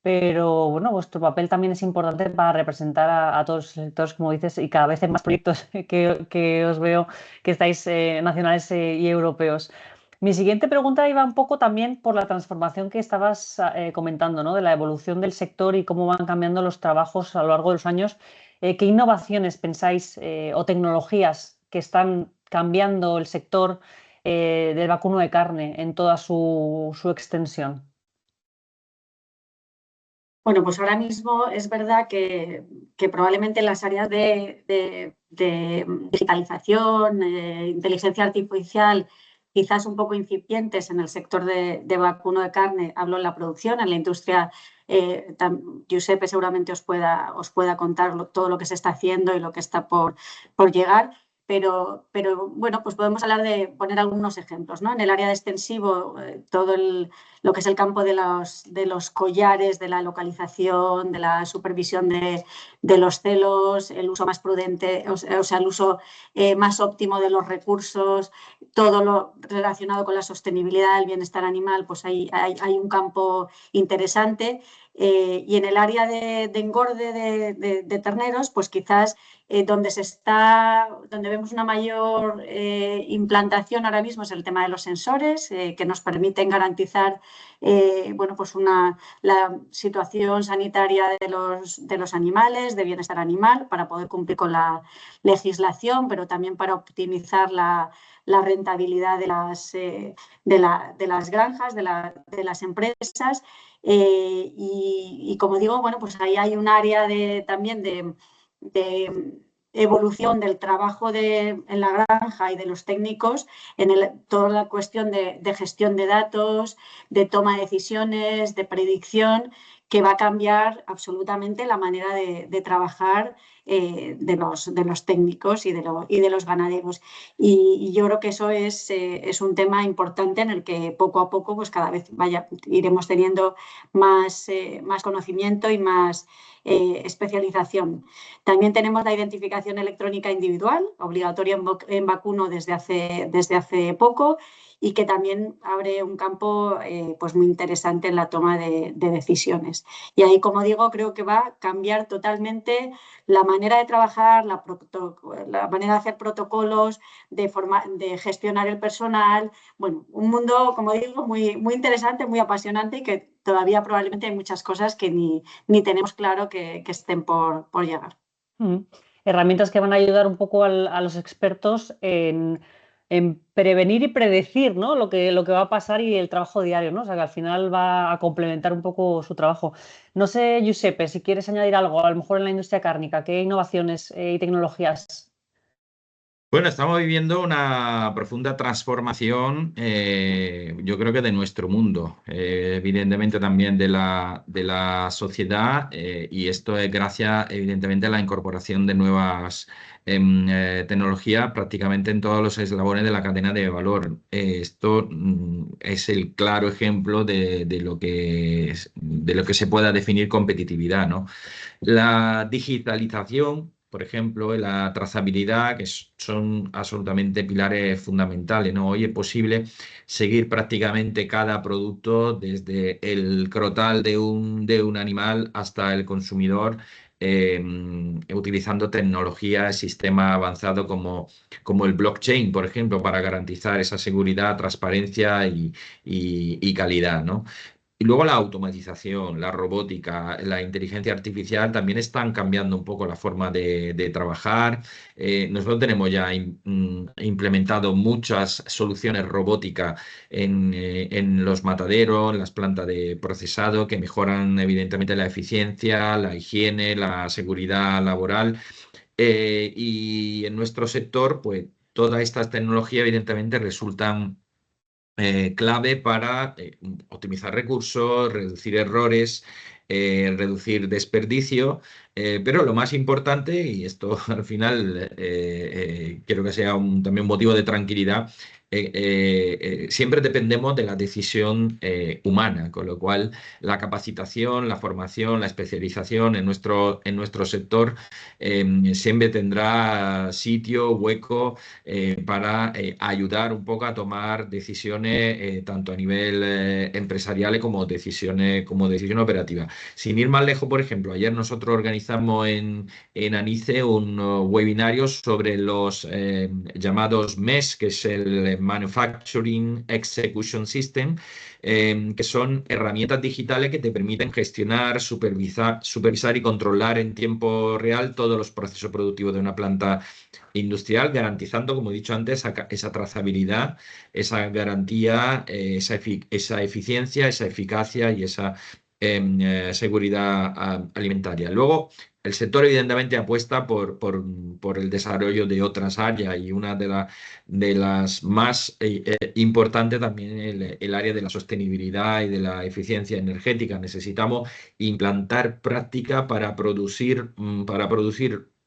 Speaker 1: pero bueno, vuestro papel también es importante para representar a todos los sectores, como dices, y cada vez en más proyectos que os veo que estáis nacionales y europeos. Mi siguiente pregunta iba un poco también por la transformación que estabas comentando, ¿no? De la evolución del sector y cómo van cambiando los trabajos a lo largo de los años. ¿Qué innovaciones pensáis o tecnologías que están cambiando el sector del vacuno de carne en toda su extensión?
Speaker 4: Bueno, pues ahora mismo es verdad que probablemente las áreas de digitalización, inteligencia artificial, quizás un poco incipientes en el sector de vacuno de carne, hablo en la producción, en la industria. Giuseppe seguramente os pueda contar todo lo que se está haciendo y lo que está por llegar. Pero bueno, pues podemos hablar de poner algunos ejemplos, ¿no? En el área de extensivo, todo lo que es el campo de los collares, de la localización, de la supervisión de los celos, el uso más prudente, o sea, el uso más óptimo de los recursos, todo lo relacionado con la sostenibilidad, el bienestar animal, pues hay un campo interesante. Y en el área de engorde de terneros, pues quizás donde vemos una mayor implantación ahora mismo es el tema de los sensores, que nos permiten garantizar bueno, pues la situación sanitaria de los animales, de bienestar animal, para poder cumplir con la legislación, pero también para optimizar la rentabilidad de las granjas, de las empresas. Y como digo, bueno, pues ahí hay un área también de evolución del trabajo en la granja y de los técnicos en toda la cuestión de gestión de datos, de toma de decisiones, de predicción, que va a cambiar absolutamente la manera de trabajar de los técnicos y de los ganaderos. Y yo creo que eso es un tema importante en el que poco a poco pues cada vez iremos teniendo más conocimiento y más especialización. También tenemos la identificación electrónica individual, obligatoria en vacuno desde hace poco, y que también abre un campo pues muy interesante en la toma de decisiones. Y ahí, como digo, creo que va a cambiar totalmente la manera de trabajar, la manera de hacer protocolos, de gestionar el personal. Bueno, un mundo, como digo, muy interesante, muy apasionante, y que todavía probablemente hay muchas cosas que ni tenemos claro que estén por llegar.
Speaker 1: Herramientas que van a ayudar un poco a los expertos en prevenir y predecir, ¿no? lo que va a pasar y el trabajo diario, ¿no? O sea, que al final va a complementar un poco su trabajo. No sé, Giuseppe, si quieres añadir algo, a lo mejor en la industria cárnica, ¿qué innovaciones y tecnologías?
Speaker 5: Bueno, estamos viviendo una profunda transformación, yo creo que de nuestro mundo, evidentemente también de la sociedad, y esto es gracias, evidentemente, a la incorporación de nuevas tecnologías prácticamente en todos los eslabones de la cadena de valor. Esto es el claro ejemplo de lo que se pueda definir competitividad, ¿no? La digitalización, por ejemplo, la trazabilidad, que son absolutamente pilares fundamentales, ¿no? Hoy es posible seguir prácticamente cada producto desde el crotal de un animal hasta el consumidor, utilizando tecnologías, sistemas avanzados como el blockchain, por ejemplo, para garantizar esa seguridad, transparencia y calidad, ¿no? Y luego la automatización, la robótica, la inteligencia artificial también están cambiando un poco la forma de trabajar. Nosotros tenemos ya implementado muchas soluciones robóticas en los mataderos, en las plantas de procesado, que mejoran evidentemente la eficiencia, la higiene, la seguridad laboral. Y en nuestro sector, pues todas estas tecnologías evidentemente resultan clave para optimizar recursos, reducir errores, reducir desperdicio, pero lo más importante, y esto al final quiero que sea también un motivo de tranquilidad, siempre dependemos de la decisión humana, con lo cual la capacitación, la formación, la especialización en nuestro sector siempre tendrá sitio, hueco para ayudar un poco a tomar decisiones tanto a nivel empresarial como decisión operativa. Sin ir más lejos, por ejemplo, ayer nosotros organizamos en ANICE un webinario sobre los llamados MES, que es el Manufacturing Execution System, que son herramientas digitales que te permiten gestionar, supervisar y controlar en tiempo real todos los procesos productivos de una planta industrial, garantizando, como he dicho antes, esa trazabilidad, esa garantía, esa eficiencia, esa eficacia y esa seguridad alimentaria. Luego, el sector evidentemente apuesta por el desarrollo de otras áreas, y una de las más importantes también el área de la sostenibilidad y de la eficiencia energética. Necesitamos implantar práctica para producir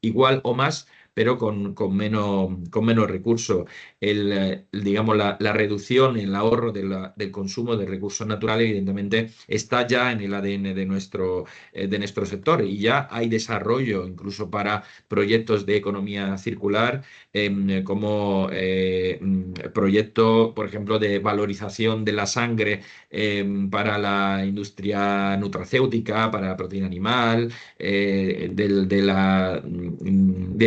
Speaker 5: igual o más, pero con menos recursos. Digamos, la reducción, el ahorro del consumo de recursos naturales, evidentemente, está ya en el ADN de nuestro sector, y ya hay desarrollo incluso para proyectos de economía circular, como proyectos, por ejemplo, de valorización de la sangre para la industria nutracéutica, para la proteína animal, de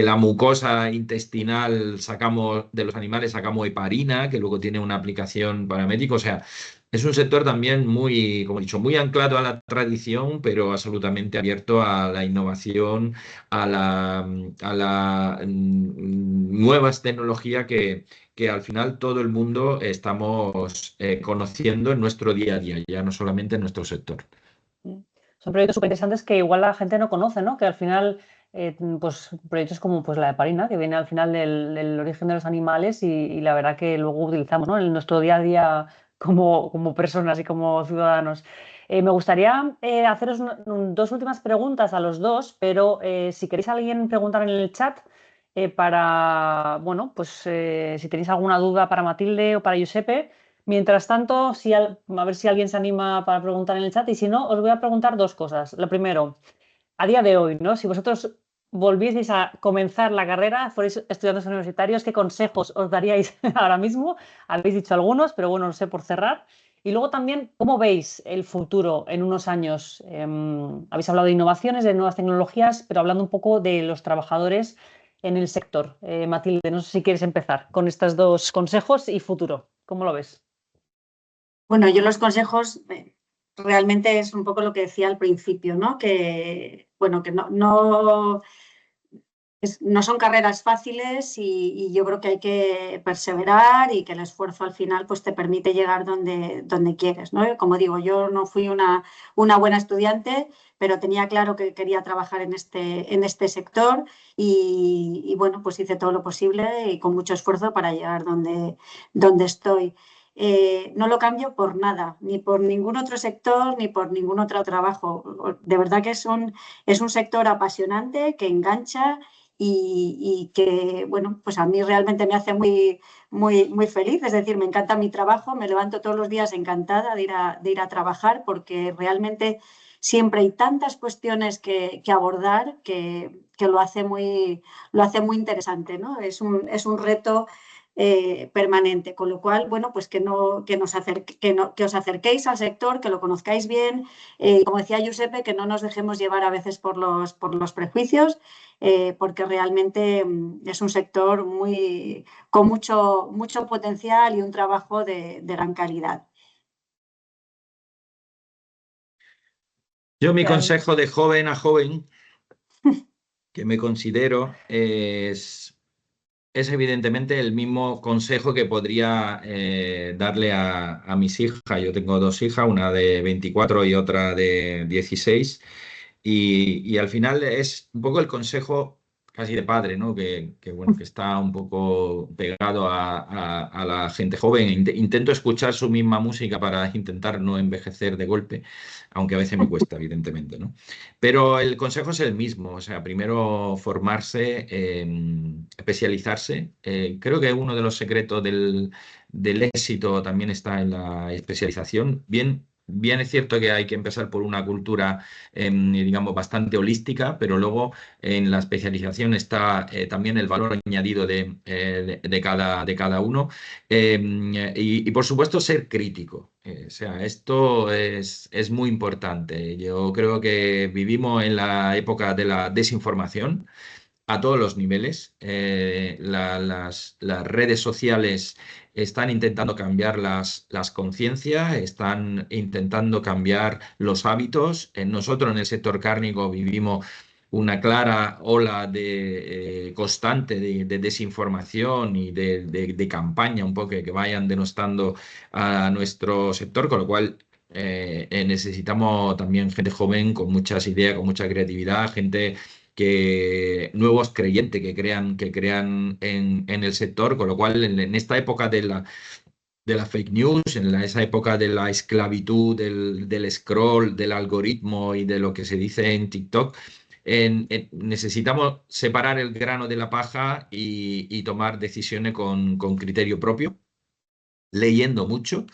Speaker 5: la mucosa intestinal de los animales sacamos heparina, que luego tiene una aplicación para médicos. O sea, es un sector también muy, como he dicho, muy anclado a la tradición, pero absolutamente abierto a la innovación, a la nuevas tecnologías que al final todo el mundo estamos conociendo en nuestro día a día, ya no solamente en nuestro sector.
Speaker 1: Son proyectos súper interesantes que igual la gente no conoce, ¿no? Que al final, pues proyectos como pues, la heparina, que viene al final del origen de los animales y la verdad que luego utilizamos, ¿no? En nuestro día a día como personas y como ciudadanos. Me gustaría haceros dos últimas preguntas a los dos, pero si queréis alguien preguntar en el chat bueno, pues si tenéis alguna duda para Matilde o para Giuseppe. Mientras tanto, a ver si alguien se anima para preguntar en el chat, y si no, os voy a preguntar dos cosas. Lo primero, a día de hoy, ¿no? Si vosotros volvieseis a comenzar la carrera, fuerais estudiantes universitarios, ¿qué consejos os daríais ahora mismo? Habéis dicho algunos, pero bueno, no sé, por cerrar. Y luego también, ¿cómo veis el futuro en unos años? Habéis hablado de innovaciones, de nuevas tecnologías, pero hablando un poco de los trabajadores en el sector. Matilde, no sé si quieres empezar con estos dos consejos y futuro. ¿Cómo lo ves?
Speaker 4: Bueno, yo los consejos realmente es un poco lo que decía al principio, ¿no? Que, bueno, que no son carreras fáciles y yo creo que hay que perseverar y que el esfuerzo al final pues te permite llegar donde quieres, ¿no? Como digo, yo no fui una buena estudiante, pero tenía claro que quería trabajar en este sector y bueno, pues hice todo lo posible y con mucho esfuerzo para llegar donde estoy. No lo cambio por nada, ni por ningún otro sector, ni por ningún otro trabajo. De verdad que es un sector apasionante, que engancha y que, bueno, pues a mí realmente me hace muy, muy, muy feliz. Es decir, me encanta mi trabajo, me levanto todos los días encantada de ir a trabajar porque realmente siempre hay tantas cuestiones que abordar que lo hace muy interesante, ¿no? Es un reto permanente, con lo cual, bueno, pues que os acerquéis al sector, que lo conozcáis bien, como decía Giuseppe, que no nos dejemos llevar a veces por los prejuicios, porque realmente es un sector con mucho potencial y un trabajo de gran calidad.
Speaker 5: Yo mi
Speaker 1: Claro.
Speaker 5: consejo de joven a joven, que me considero, es evidentemente el mismo consejo que podría darle a mis hijas. Yo tengo dos hijas, una de 24 y otra de 16. Y al final es un poco el consejo casi de padre, ¿no? Bueno, que está un poco pegado a la gente joven. Intento escuchar su misma música para intentar no envejecer de golpe, aunque a veces me cuesta, evidentemente, ¿no? Pero el consejo es el mismo, o sea, primero formarse, especializarse. Creo que uno de los secretos del éxito también está en la especialización. Bien es cierto que hay que empezar por una cultura, digamos, bastante holística, pero luego en la especialización está también el valor añadido de cada uno. Y, por supuesto ser crítico. O sea, esto es muy importante. Yo creo que vivimos en la época de la desinformación a todos los niveles. Las redes sociales están intentando cambiar las conciencias, están intentando cambiar los hábitos. Nosotros en el sector cárnico vivimos una clara ola constante de desinformación y de campaña un poco que vayan denostando a nuestro sector, con lo cual necesitamos también gente joven con muchas ideas, con mucha creatividad, gente nuevos creyentes que crean en el sector, con lo cual en esta época de la fake news, esa época de la esclavitud, del scroll, del algoritmo y de lo que se dice en TikTok, necesitamos separar el grano de la paja y tomar decisiones con criterio propio, leyendo mucho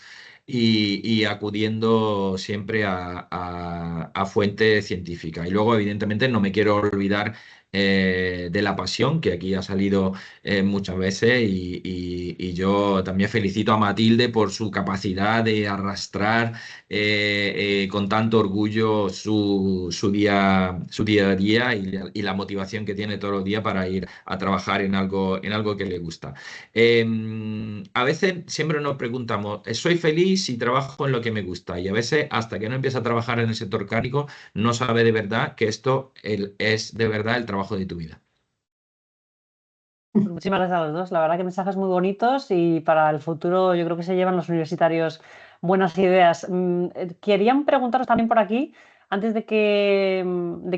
Speaker 5: y acudiendo siempre a fuentes científicas. Y luego, evidentemente, no me quiero olvidar de la pasión, que aquí ha salido muchas veces, y yo también felicito a Matilde por su capacidad de arrastrar con tanto orgullo su día a día y la motivación que tiene todos los días para ir a trabajar en algo que le gusta. A veces siempre nos preguntamos, ¿soy feliz si trabajo en lo que me gusta? Y a veces, hasta que no empieza a trabajar en el sector cárnico, no sabe de verdad que esto es de verdad el trabajo de tu vida.
Speaker 1: Pues muchísimas gracias a los dos. La verdad que mensajes muy bonitos y para el futuro yo creo que se llevan los universitarios buenas ideas. Querían preguntaros también por aquí, antes de que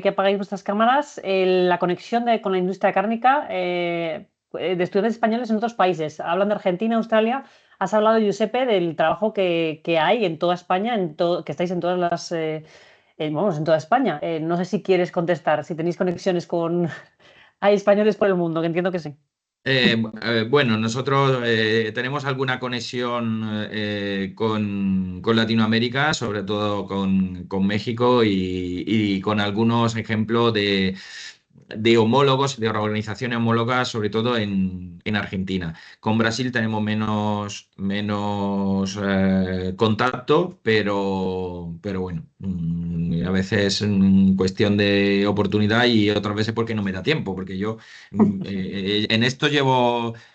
Speaker 1: apagáis vuestras cámaras, la conexión con la industria cárnica de estudiantes españoles en otros países. Hablan de Argentina, Australia. Has hablado, Giuseppe, del trabajo que hay en toda España, que estáis en todas las... vamos, en toda España. No sé si quieres contestar, si tenéis conexiones con... Hay españoles por el mundo, que entiendo que sí.
Speaker 5: Bueno, nosotros tenemos alguna conexión con Latinoamérica, sobre todo con México y con algunos ejemplos de homólogos, de organizaciones homólogas, sobre todo en Argentina. Con Brasil tenemos menos contacto, pero bueno, a veces es cuestión de oportunidad y otras veces porque no me da tiempo, porque yo en esto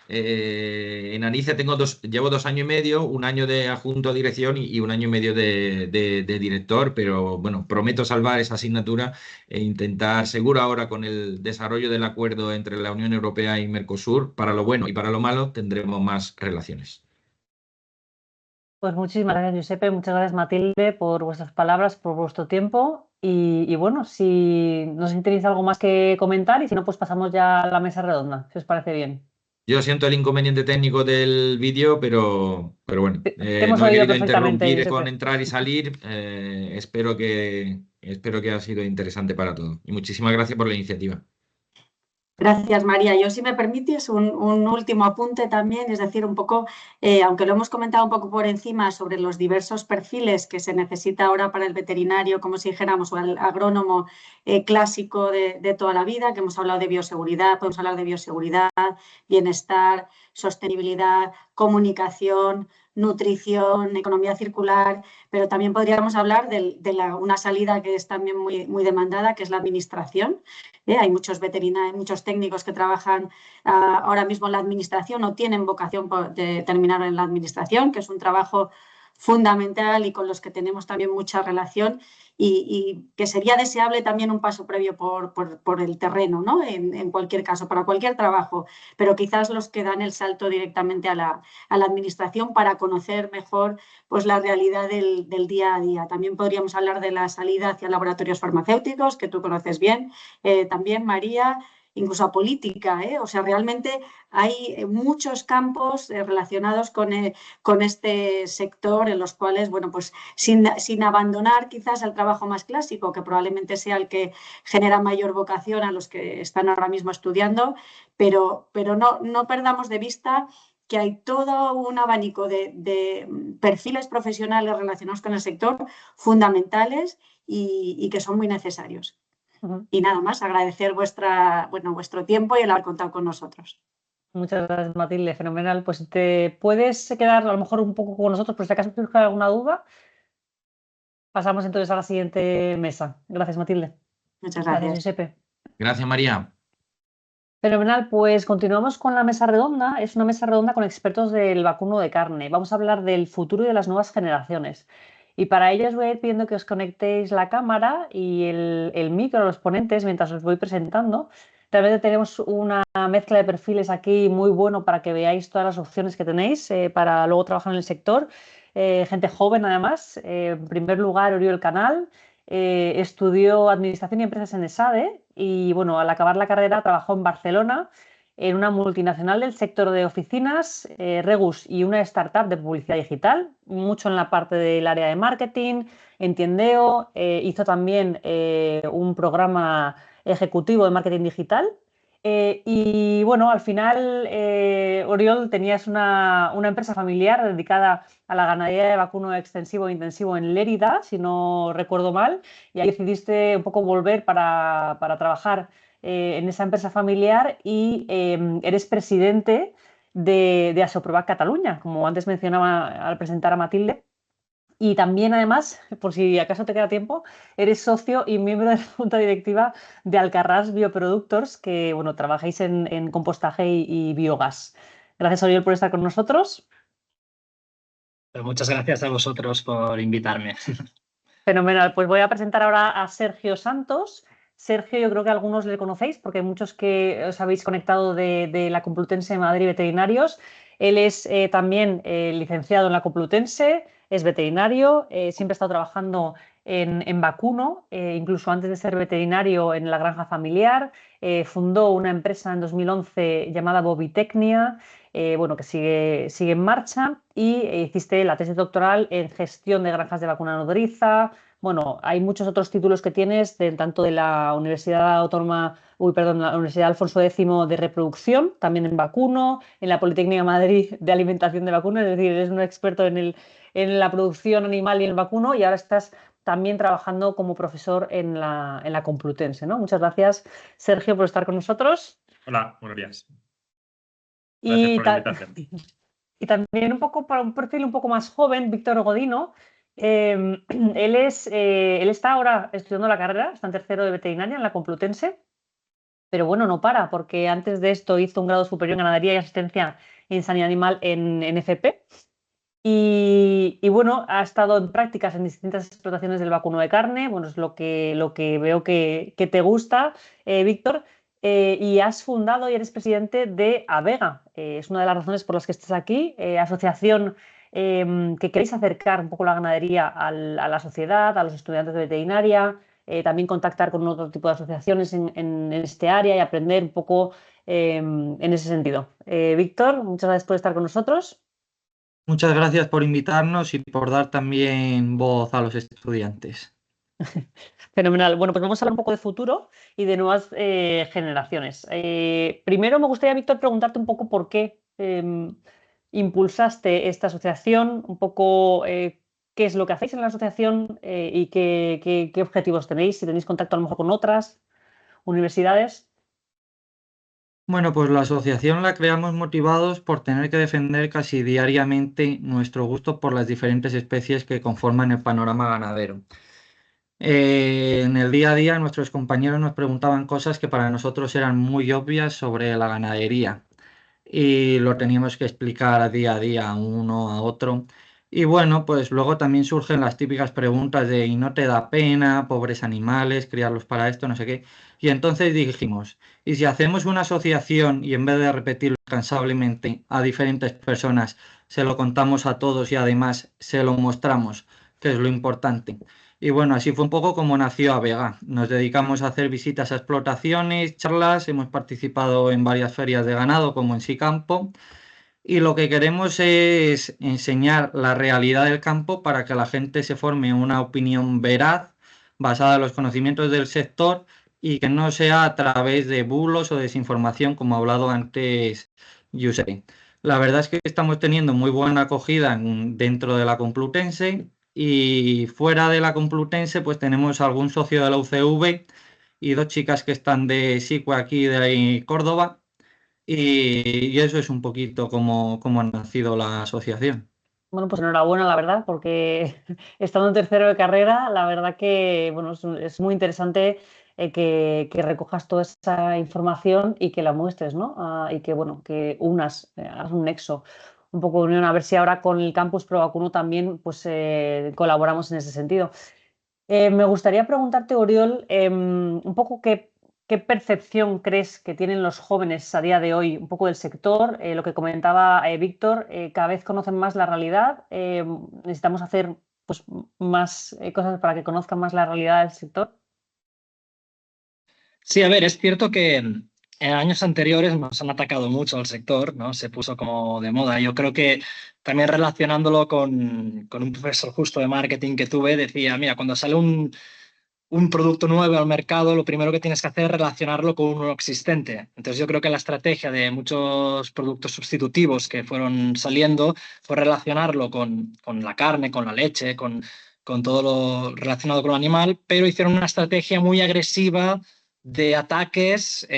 Speaker 5: en ANICE llevo 2 años y medio, un año de adjunto a dirección y un año y medio de director, pero bueno, prometo salvar esa asignatura e intentar, seguro ahora con el desarrollo del acuerdo entre la Unión Europea y Mercosur, para lo bueno y para lo malo, tendremos más relaciones.
Speaker 1: Pues muchísimas gracias, Giuseppe. Muchas gracias, Matilde, por vuestras palabras, por vuestro tiempo. Y bueno, si no sé si tenéis algo más que comentar y si no, pues pasamos ya a la mesa redonda, si os parece bien.
Speaker 5: Yo siento el inconveniente técnico del vídeo, pero bueno,
Speaker 1: Te hemos
Speaker 5: no he
Speaker 1: oído
Speaker 5: querido
Speaker 1: perfectamente,
Speaker 5: interrumpir con
Speaker 1: Giuseppe.
Speaker 5: entrar y salir. Espero que ha sido interesante para todos. Y muchísimas gracias por la iniciativa.
Speaker 4: Gracias, María. Yo, si me permites, un último apunte también, es decir, un poco, aunque lo hemos comentado un poco por encima sobre los diversos perfiles que se necesita ahora para el veterinario, como si dijéramos, o el agrónomo clásico de toda la vida, que hemos hablado de bioseguridad, podemos hablar de bioseguridad, bienestar, sostenibilidad, comunicación, nutrición, economía circular, pero también podríamos hablar de una salida que es también muy demandada, que es la administración. Hay muchos veterinarios, muchos técnicos que trabajan ahora mismo en la administración o tienen vocación de terminar en la administración, que es un trabajo fundamental y con los que tenemos también mucha relación y que sería deseable también un paso previo por el terreno, ¿no? En cualquier caso, para cualquier trabajo, pero quizás los que dan el salto directamente a la administración para conocer mejor pues, la realidad del día a día. También podríamos hablar de la salida hacia laboratorios farmacéuticos, que tú conoces bien, también María, incluso a política, ¿eh? O sea, realmente hay muchos campos relacionados con este sector en los cuales, bueno, pues sin abandonar quizás el trabajo más clásico, que probablemente sea el que genera mayor vocación a los que están ahora mismo estudiando, pero no perdamos de vista que hay todo un abanico de perfiles profesionales relacionados con el sector fundamentales y que son muy necesarios. Y nada más, agradecer vuestro tiempo y el haber contado con nosotros.
Speaker 1: Muchas gracias, Matilde. Fenomenal. Pues te puedes quedar a lo mejor un poco con nosotros, por si acaso surge alguna duda. Pasamos entonces a la siguiente mesa. Gracias, Matilde.
Speaker 4: Muchas gracias.
Speaker 1: Gracias, Giuseppe.
Speaker 5: Gracias, María.
Speaker 1: Fenomenal, pues continuamos con la mesa redonda. Es una mesa redonda con expertos del vacuno de carne. Vamos a hablar del futuro y de las nuevas generaciones. Y para ello os voy a ir pidiendo que os conectéis la cámara y el micro a los ponentes mientras os voy presentando. Realmente tenemos una mezcla de perfiles aquí muy bueno para que veáis todas las opciones que tenéis para luego trabajar en el sector. Gente joven además. En primer lugar, Oriol Canal. Estudió Administración y Empresas en ESADE y, bueno, al acabar la carrera trabajó en Barcelona en una multinacional del sector de oficinas, Regus, y una startup de publicidad digital, mucho en la parte del área de marketing, en Tiendeo. Hizo también un programa ejecutivo de marketing digital. Y bueno, al final, Oriol, tenías una empresa familiar dedicada a la ganadería de vacuno extensivo e intensivo en Lérida, si no recuerdo mal, y ahí decidiste un poco volver para trabajar en esa empresa familiar y eres presidente de Asoprovac Cataluña, como antes mencionaba al presentar a Matilde. Y también, además, por si acaso te queda tiempo, eres socio y miembro de la junta directiva de Alcarràs Bioproductors, que, bueno, trabajáis en compostaje y biogás. Gracias, Oriol, por estar con nosotros.
Speaker 6: Pues muchas gracias a vosotros por invitarme.
Speaker 1: Fenomenal. Pues voy a presentar ahora a Sergio Santos. Sergio, yo creo que algunos le conocéis porque hay muchos que os habéis conectado de la Complutense de Madrid Veterinarios. Él es también licenciado en la Complutense, es veterinario, siempre ha estado trabajando en vacuno, incluso antes de ser veterinario en la granja familiar. Fundó una empresa en 2011 llamada Bovitecnia, bueno, que sigue en marcha, y hiciste la tesis doctoral en gestión de granjas de vacuna nodriza. Bueno, hay muchos otros títulos que tienes, tanto de la Universidad la Universidad Alfonso X de reproducción, también en vacuno, en la Politécnica de Madrid de alimentación de vacuno, es decir, eres un experto en la producción animal y en el vacuno, y ahora estás también trabajando como profesor en la Complutense, ¿no? Muchas gracias, Sergio, por estar con nosotros.
Speaker 7: Hola, buenos días. Gracias por la invitación.
Speaker 1: Y también un poco para un perfil un poco más joven, Víctor Godino. Él está ahora estudiando la carrera, está en tercero de veterinaria en la Complutense, pero bueno, no para, porque antes de esto hizo un grado superior en ganadería y asistencia en sanidad animal en FP. Y bueno, ha estado en prácticas en distintas explotaciones del vacuno de carne. Bueno, es lo que veo que te gusta, Víctor. Y has fundado y eres presidente de Avega. Es una de las razones por las que estás aquí, asociación que queréis acercar un poco la ganadería a la sociedad, a los estudiantes de veterinaria, también contactar con otro tipo de asociaciones en este área y aprender un poco en ese sentido. Víctor, muchas gracias por estar con nosotros.
Speaker 8: Muchas gracias por invitarnos y por dar también voz a los estudiantes.
Speaker 1: Fenomenal. Bueno, pues vamos a hablar un poco de futuro y de nuevas generaciones. Primero me gustaría, Víctor, preguntarte un poco por qué impulsaste esta asociación, un poco qué es lo que hacéis en la asociación y qué objetivos tenéis, si tenéis contacto a lo mejor con otras universidades.
Speaker 8: Bueno, pues la asociación la creamos motivados por tener que defender casi diariamente nuestro gusto por las diferentes especies que conforman el panorama ganadero. En el día a día nuestros compañeros nos preguntaban cosas que para nosotros eran muy obvias sobre la ganadería y lo teníamos que explicar día a día a uno a otro, Y bueno, pues luego también surgen las típicas preguntas de ¿y no te da pena, pobres animales, criarlos para esto, no sé qué? Y entonces dijimos, ¿y si hacemos una asociación y en vez de repetirlo incansablemente a diferentes personas, se lo contamos a todos y además se lo mostramos, que es lo importante? Y bueno, así fue un poco como nació Avega. Nos dedicamos a hacer visitas a explotaciones, charlas, hemos participado en varias ferias de ganado como en Sicampo. Y lo que queremos es enseñar la realidad del campo para que la gente se forme una opinión veraz, basada en los conocimientos del sector y que no sea a través de bulos o desinformación, como ha hablado antes Yusei. La verdad es que estamos teniendo muy buena acogida dentro de la Complutense y fuera de la Complutense pues tenemos algún socio de la UCV y 2 chicas que están de SICUE aquí de Córdoba y eso es un poquito cómo ha nacido la asociación.
Speaker 1: Bueno, pues enhorabuena, la verdad, porque estando en tercero de carrera, la verdad que bueno, es muy interesante que recojas toda esa información y que la muestres, ¿no? Y que, bueno, que unas, hagas un nexo, un poco de unión, a ver si ahora con el campus ProVacuno también pues, colaboramos en ese sentido. Me gustaría preguntarte, Oriol, un poco qué percepción crees que tienen los jóvenes a día de hoy, un poco del sector. Lo que comentaba Víctor, cada vez conocen más la realidad. Necesitamos hacer pues, más cosas para que conozcan más la realidad del sector.
Speaker 6: Sí, a ver, es cierto que en años anteriores nos han atacado mucho al sector, ¿no? Se puso como de moda. Yo creo que también relacionándolo con un profesor justo de marketing que tuve, decía, mira, cuando sale un producto nuevo al mercado, lo primero que tienes que hacer es relacionarlo con uno existente. Entonces yo creo que la estrategia de muchos productos sustitutivos que fueron saliendo fue relacionarlo con la carne, con la leche, con todo lo relacionado con el animal, pero hicieron una estrategia muy agresiva de ataques,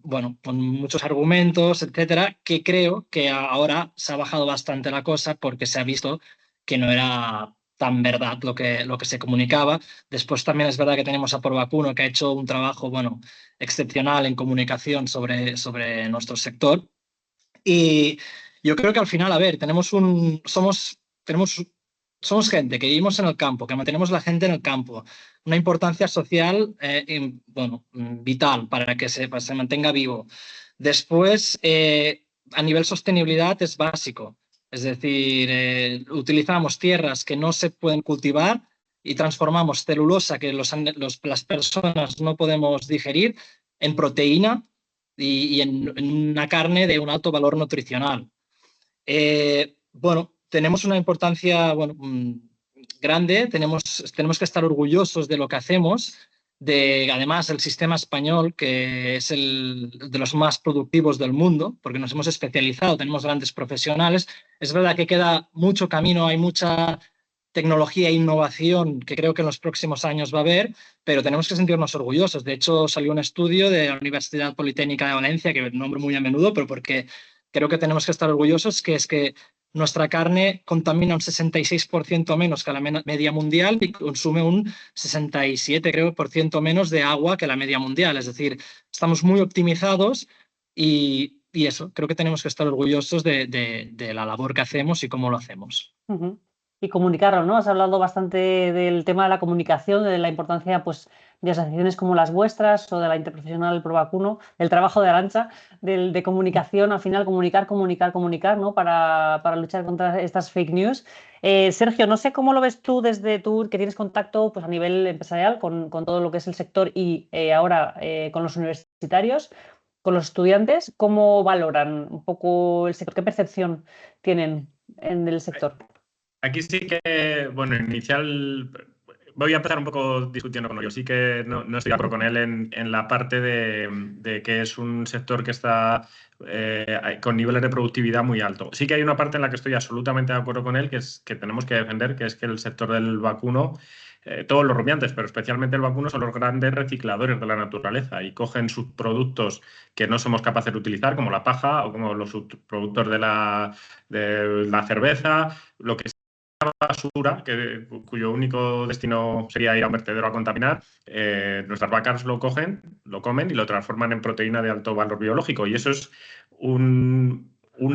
Speaker 6: bueno, con muchos argumentos, etcétera, que creo que ahora se ha bajado bastante la cosa porque se ha visto que no era tan verdad lo que se comunicaba. Después también es verdad que tenemos a ProVacuno, que ha hecho un trabajo, bueno, excepcional en comunicación sobre nuestro sector. Y yo creo que al final, a ver, somos gente que vivimos en el campo, que mantenemos la gente en el campo, una importancia social, bueno, vital para que se mantenga vivo. Después, a nivel sostenibilidad es básico. Es decir, utilizamos tierras que no se pueden cultivar y transformamos celulosa que las personas no podemos digerir en proteína y en una carne de un alto valor nutricional. Bueno, tenemos una importancia bueno, grande, tenemos que estar orgullosos de lo que hacemos, además el sistema español, que es de los más productivos del mundo, porque nos hemos especializado, tenemos grandes profesionales. Es verdad que queda mucho camino, hay mucha tecnología e innovación que creo que en los próximos años va a haber, pero tenemos que sentirnos orgullosos. De hecho, salió un estudio de la Universidad Politécnica de Valencia, que nombro muy a menudo, pero porque creo que tenemos que estar orgullosos, que es que nuestra carne contamina un 66% menos que la media mundial y consume un 67, creo, por ciento menos de agua que la media mundial. Es decir, estamos muy optimizados y eso, creo que tenemos que estar orgullosos de la labor que hacemos y cómo lo hacemos.
Speaker 1: Y comunicarlo, ¿no? Has hablado bastante del tema de la comunicación, de la importancia pues, de asociaciones como las vuestras o de la Interprofesional ProVacuno, del trabajo de Arantxa, de comunicación, al final comunicar, ¿no? Para luchar contra estas fake news. Sergio, no sé cómo lo ves tú desde tú que tienes contacto pues, a nivel empresarial con todo lo que es el sector y ahora con los universitarios, con los estudiantes, ¿cómo valoran un poco el sector? ¿Qué percepción tienen en el sector?
Speaker 7: Aquí sí que, bueno, voy a empezar un poco discutiendo con él. Yo sí que no estoy de acuerdo con él en la parte de que es un sector que está con niveles de productividad muy altos. Sí que hay una parte en la que estoy absolutamente de acuerdo con él, que es que tenemos que defender, que es que el sector del vacuno, todos los rumiantes, pero especialmente el vacuno, son los grandes recicladores de la naturaleza y cogen sus productos que no somos capaces de utilizar, como la paja o como los subproductos de la cerveza, lo que basura, cuyo único destino sería ir a un vertedero a contaminar, nuestras vacas lo cogen, lo comen y lo transforman en proteína de alto valor biológico. Y eso es un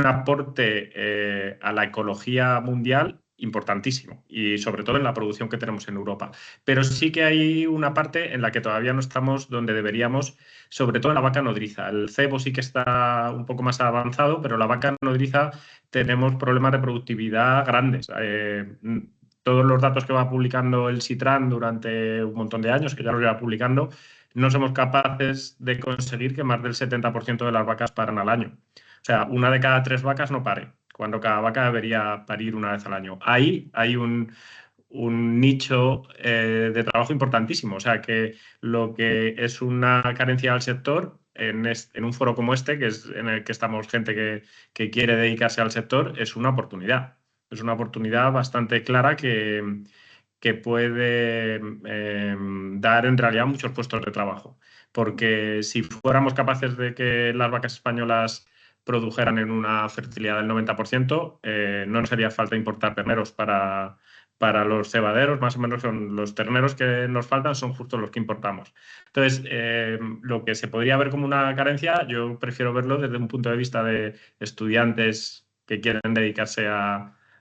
Speaker 7: aporte a la ecología mundial importantísimo, y sobre todo en la producción que tenemos en Europa. Pero sí que hay una parte en la que todavía no estamos donde deberíamos, sobre todo en la vaca nodriza. El cebo sí que está un poco más avanzado, pero la vaca nodriza tenemos problemas de productividad grandes. Todos los datos que va publicando el Sitran durante un montón de años, que ya los lleva publicando, no somos capaces de conseguir que más del 70% de las vacas paran al año. O sea, 1 de cada 3 vacas no pare, cuando cada vaca debería parir 1 vez al año. Ahí hay un nicho de trabajo importantísimo. O sea, que lo que es una carencia del sector, en un foro como este, que es en el que estamos gente que quiere dedicarse al sector, es una oportunidad. Es una oportunidad bastante clara que puede dar en realidad muchos puestos de trabajo. Porque si fuéramos capaces de que las vacas españolas produjeran en una fertilidad del 90%, no nos haría falta importar terneros para los cebaderos. Más o menos son los terneros que nos faltan, son justo los que importamos. Entonces, lo que se podría ver como una carencia, yo prefiero verlo desde un punto de vista de estudiantes que quieren dedicarse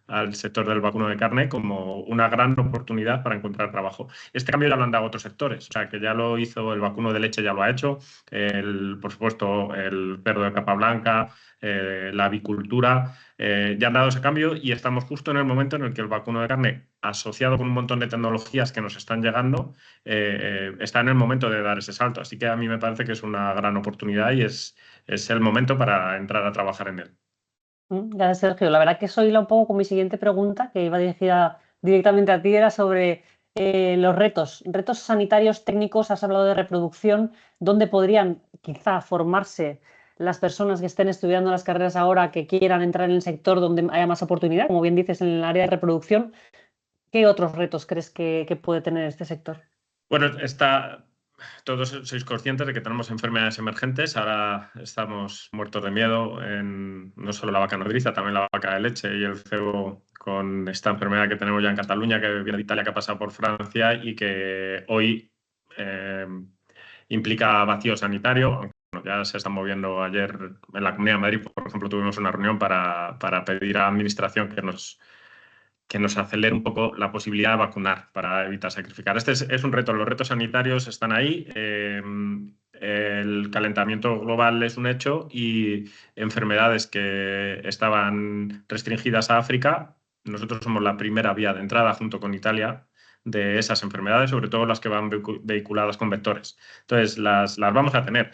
Speaker 7: al sector del vacuno de carne como una gran oportunidad para encontrar trabajo. Este cambio ya lo han dado otros sectores, o sea, que ya lo hizo el vacuno de leche, ya lo ha hecho, por supuesto, el cerdo de capa blanca, la avicultura, ya han dado ese cambio, y estamos justo en el momento en el que el vacuno de carne, asociado con un montón de tecnologías que nos están llegando, está en el momento de dar ese salto. Así que a mí me parece que es una gran oportunidad y es el momento para entrar a trabajar en él.
Speaker 1: Gracias, Sergio. La verdad que soy un poco con mi siguiente pregunta, que iba dirigida directamente a ti, era sobre los retos sanitarios, técnicos. Has hablado de reproducción, ¿dónde podrían quizá formarse las personas que estén estudiando las carreras ahora, que quieran entrar en el sector donde haya más oportunidad? Como bien dices, en el área de reproducción, ¿qué otros retos crees que puede tener este sector?
Speaker 7: Bueno, todos sois conscientes de que tenemos enfermedades emergentes. Ahora estamos muertos de miedo en no solo la vaca nodriza, también la vaca de leche y el cebo, con esta enfermedad que tenemos ya en Cataluña, que viene de Italia, que ha pasado por Francia y que hoy implica vacío sanitario. Aunque ya se están moviendo. Ayer en la Comunidad de Madrid, por ejemplo, tuvimos una reunión para pedir a la Administración que nos acelere un poco la posibilidad de vacunar para evitar sacrificar. Este es un reto. Los retos sanitarios están ahí. El calentamiento global es un hecho, y enfermedades que estaban restringidas a África, nosotros somos la primera vía de entrada, junto con Italia, de esas enfermedades, sobre todo las que van vehiculadas con vectores. Entonces, las vamos a tener.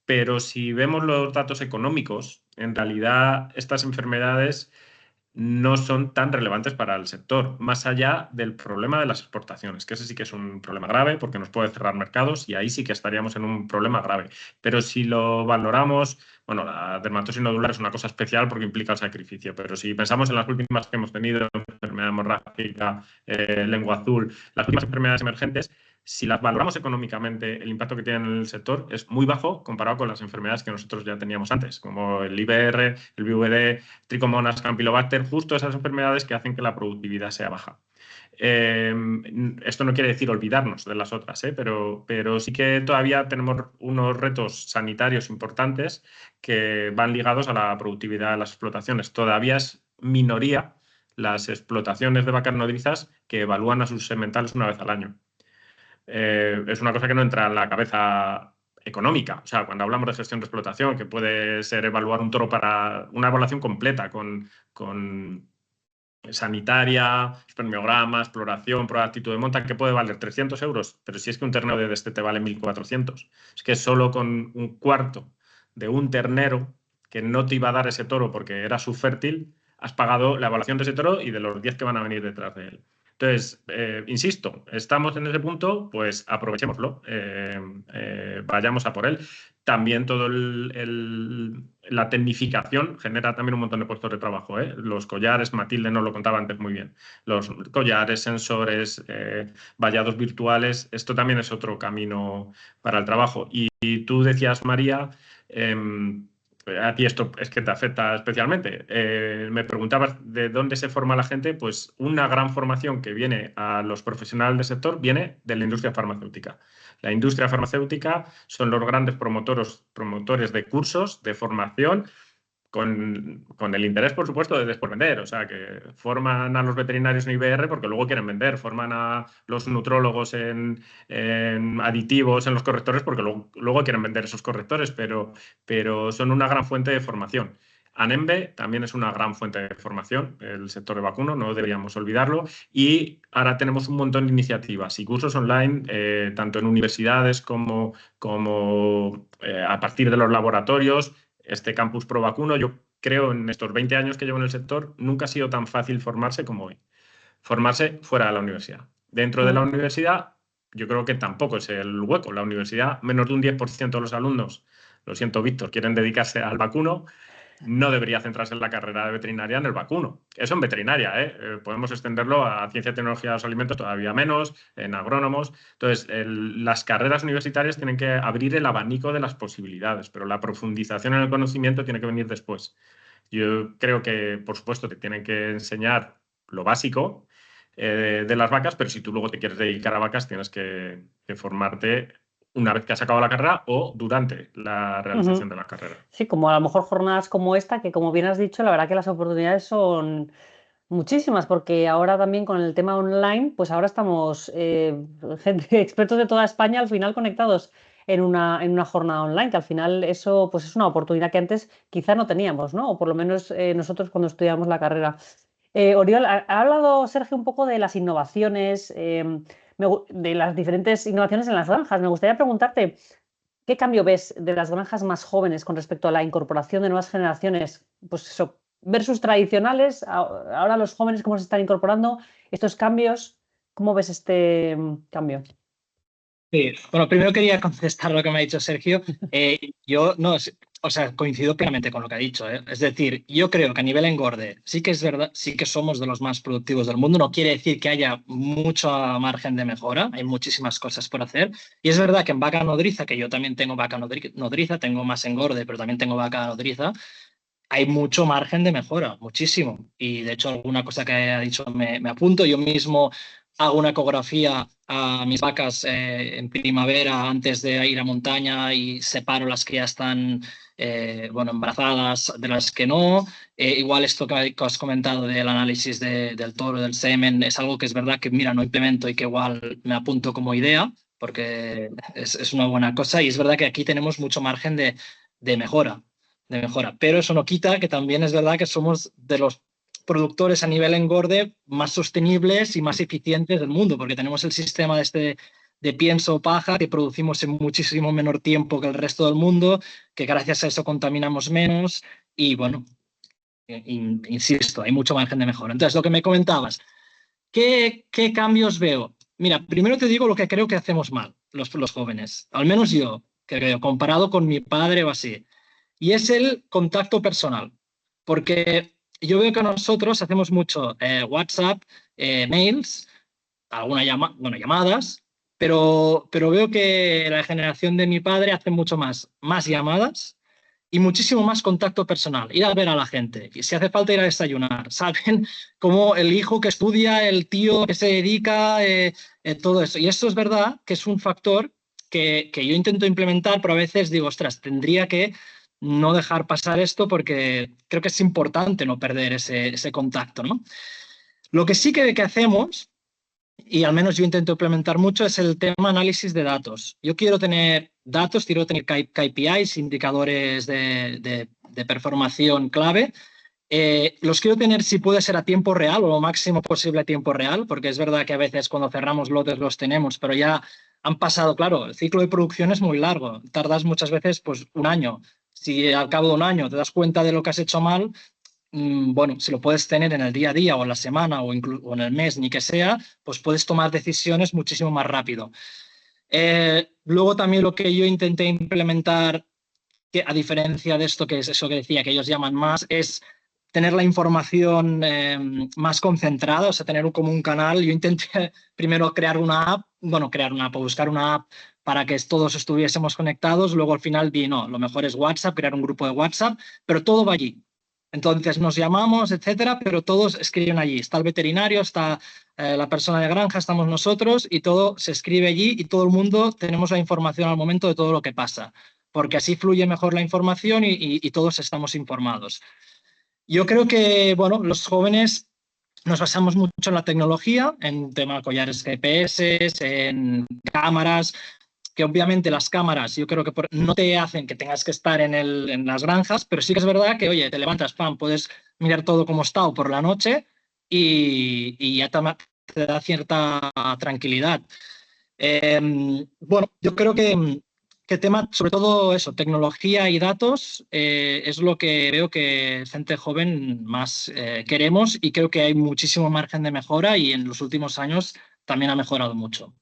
Speaker 7: Pero si vemos los datos económicos, en realidad estas enfermedades no son tan relevantes para el sector, más allá del problema de las exportaciones, que ese sí que es un problema grave porque nos puede cerrar mercados, y ahí sí que estaríamos en un problema grave. Pero si lo valoramos, bueno, la dermatosis nodular es una cosa especial porque implica el sacrificio, pero si pensamos en las últimas que hemos tenido, enfermedad hemorrágica, lengua azul, las últimas enfermedades emergentes, si las valoramos económicamente, el impacto que tienen en el sector es muy bajo comparado con las enfermedades que nosotros ya teníamos antes, como el IBR, el VVD, Trichomonas, Campylobacter, justo esas enfermedades que hacen que la productividad sea baja. Esto no quiere decir olvidarnos de las otras, pero sí que todavía tenemos unos retos sanitarios importantes que van ligados a la productividad de las explotaciones. Todavía es minoría las explotaciones de vacas nodrizas que evalúan a sus sementales 1 vez al año. Es una cosa que no entra en la cabeza económica. O sea, cuando hablamos de gestión de explotación, que puede ser evaluar un toro para una evaluación completa con sanitaria, espermiograma, exploración, prueba de actitud de monta, que puede valer 300 euros, pero si es que un ternero de destete vale 1.400. Es que solo con un cuarto de un ternero que no te iba a dar ese toro porque era subfértil, has pagado la evaluación de ese toro y de los 10 que van a venir detrás de él. Entonces, insisto, estamos en ese punto, pues aprovechémoslo, vayamos a por él. También toda la tecnificación genera también un montón de puestos de trabajo. Los collares, Matilde nos lo contaba antes muy bien, los collares, sensores, vallados virtuales, esto también es otro camino para el trabajo. Y tú decías, María, a ti esto es que te afecta especialmente. Me preguntabas de dónde se forma la gente. Pues una gran formación que viene a los profesionales del sector viene de la industria farmacéutica. La industria farmacéutica son los grandes promotores de cursos, de formación, con el interés, por supuesto, de después vender. O sea, que forman a los veterinarios en IBR porque luego quieren vender, forman a los nutrólogos en aditivos, en los correctores, porque luego quieren vender esos correctores, pero son una gran fuente de formación. Anembe también es una gran fuente de formación, el sector de vacuno, no deberíamos olvidarlo. Y ahora tenemos un montón de iniciativas y cursos online, tanto en universidades como a partir de los laboratorios. Este campus pro vacuno, yo creo en estos 20 años que llevo en el sector, nunca ha sido tan fácil formarse como hoy. Formarse fuera de la universidad. Dentro de la universidad, yo creo que tampoco es el hueco. La universidad, menos de un 10% de los alumnos, lo siento, Víctor, quieren dedicarse al vacuno. No debería centrarse en la carrera de veterinaria en el vacuno. Eso en veterinaria, podemos extenderlo a ciencia y tecnología de los alimentos, todavía menos, en agrónomos. Entonces, las carreras universitarias tienen que abrir el abanico de las posibilidades, pero la profundización en el conocimiento tiene que venir después. Yo creo que, por supuesto, te tienen que enseñar lo básico de las vacas, pero si tú luego te quieres dedicar a vacas, tienes que formarte una vez que has acabado la carrera o durante la realización de la carrera.
Speaker 1: Sí, como a lo mejor jornadas como esta, que como bien has dicho, la verdad que las oportunidades son muchísimas, porque ahora también con el tema online, pues ahora estamos expertos de toda España al final conectados en una jornada online, que al final eso pues es una oportunidad que antes quizá no teníamos, ¿no? O por lo menos nosotros cuando estudiamos la carrera. Oriol, ha hablado Sergio un poco de las innovaciones, de las diferentes innovaciones en las granjas. Me gustaría preguntarte, ¿qué cambio ves de las granjas más jóvenes con respecto a la incorporación de nuevas generaciones? Pues eso, versus tradicionales, ahora los jóvenes cómo se están incorporando estos cambios. ¿Cómo ves este cambio?
Speaker 6: Sí, bueno, primero quería contestar lo que me ha dicho Sergio. Yo no, o sea, coincido plenamente con lo que ha dicho. Es decir, yo creo que a nivel engorde sí que es verdad, sí que somos de los más productivos del mundo. No quiere decir que haya mucho margen de mejora, hay muchísimas cosas por hacer. Y es verdad que en vaca nodriza, que yo también tengo vaca nodriza, tengo más engorde, pero también tengo vaca nodriza, hay mucho margen de mejora, muchísimo. Y de hecho, alguna cosa que haya dicho me apunto. Yo mismo hago una ecografía a mis vacas en primavera antes de ir a montaña y separo las que ya están embarazadas de las que no. Igual esto que has comentado del análisis del toro, del semen, es algo que es verdad que, mira, no implemento y que igual me apunto como idea, porque es una buena cosa. Y es verdad que aquí tenemos mucho margen de mejora. Pero eso no quita que también es verdad que somos de los productores a nivel engorde más sostenibles y más eficientes del mundo, porque tenemos el sistema de pienso paja que producimos en muchísimo menor tiempo que el resto del mundo, que gracias a eso contaminamos menos y bueno, insisto, hay mucho margen de mejora. Entonces, lo que me comentabas, ¿qué cambios veo? Mira, primero te digo lo que creo que hacemos mal los jóvenes, al menos yo, creo, comparado con mi padre o así, y es el contacto personal, porque yo veo que nosotros hacemos mucho WhatsApp, mails, llamadas, pero veo que la generación de mi padre hace mucho más llamadas y muchísimo más contacto personal, ir a ver a la gente, y si hace falta ir a desayunar, saben como el hijo que estudia, el tío que se dedica, todo eso. Y eso es verdad que es un factor que yo intento implementar, pero a veces digo, ostras, tendría que no dejar pasar esto porque creo que es importante no perder ese contacto, ¿no? Lo que sí que hacemos, y al menos yo intento implementar mucho, es el tema análisis de datos. Yo quiero tener datos, quiero tener KPIs, indicadores de performación clave. Los quiero tener, si puede ser, a tiempo real o lo máximo posible a tiempo real, porque es verdad que a veces cuando cerramos lotes los tenemos, pero ya han pasado, claro, el ciclo de producción es muy largo, tardas muchas veces pues un año. Si al cabo de un año te das cuenta de lo que has hecho mal, bueno, si lo puedes tener en el día a día o en la semana o en el mes, ni que sea, pues puedes tomar decisiones muchísimo más rápido. Luego también lo que yo intenté implementar, que a diferencia de esto, que es eso que decía, que ellos llaman más, es tener la información más concentrada, o sea, tener como un canal. Yo intenté primero crear una app, o buscar una app para que todos estuviésemos conectados. Luego al final vi, no, lo mejor es WhatsApp, crear un grupo de WhatsApp, pero todo va allí. Entonces nos llamamos, etcétera, pero todos escriben allí. Está el veterinario, está la persona de granja, estamos nosotros y todo se escribe allí y todo el mundo tenemos la información al momento de todo lo que pasa. porque así fluye mejor la información y todos estamos informados. Yo creo que, bueno, los jóvenes nos basamos mucho en la tecnología, en tema de collares GPS, en cámaras, que obviamente las cámaras yo creo que no te hacen que tengas que estar en las granjas, pero sí que es verdad que, oye, te levantas, pam, puedes mirar todo como está o por la noche y ya te da cierta tranquilidad. Bueno, yo creo que tema, sobre todo eso, tecnología y datos, es lo que veo que gente joven más queremos y creo que hay muchísimo margen de mejora y en los últimos años también ha mejorado mucho.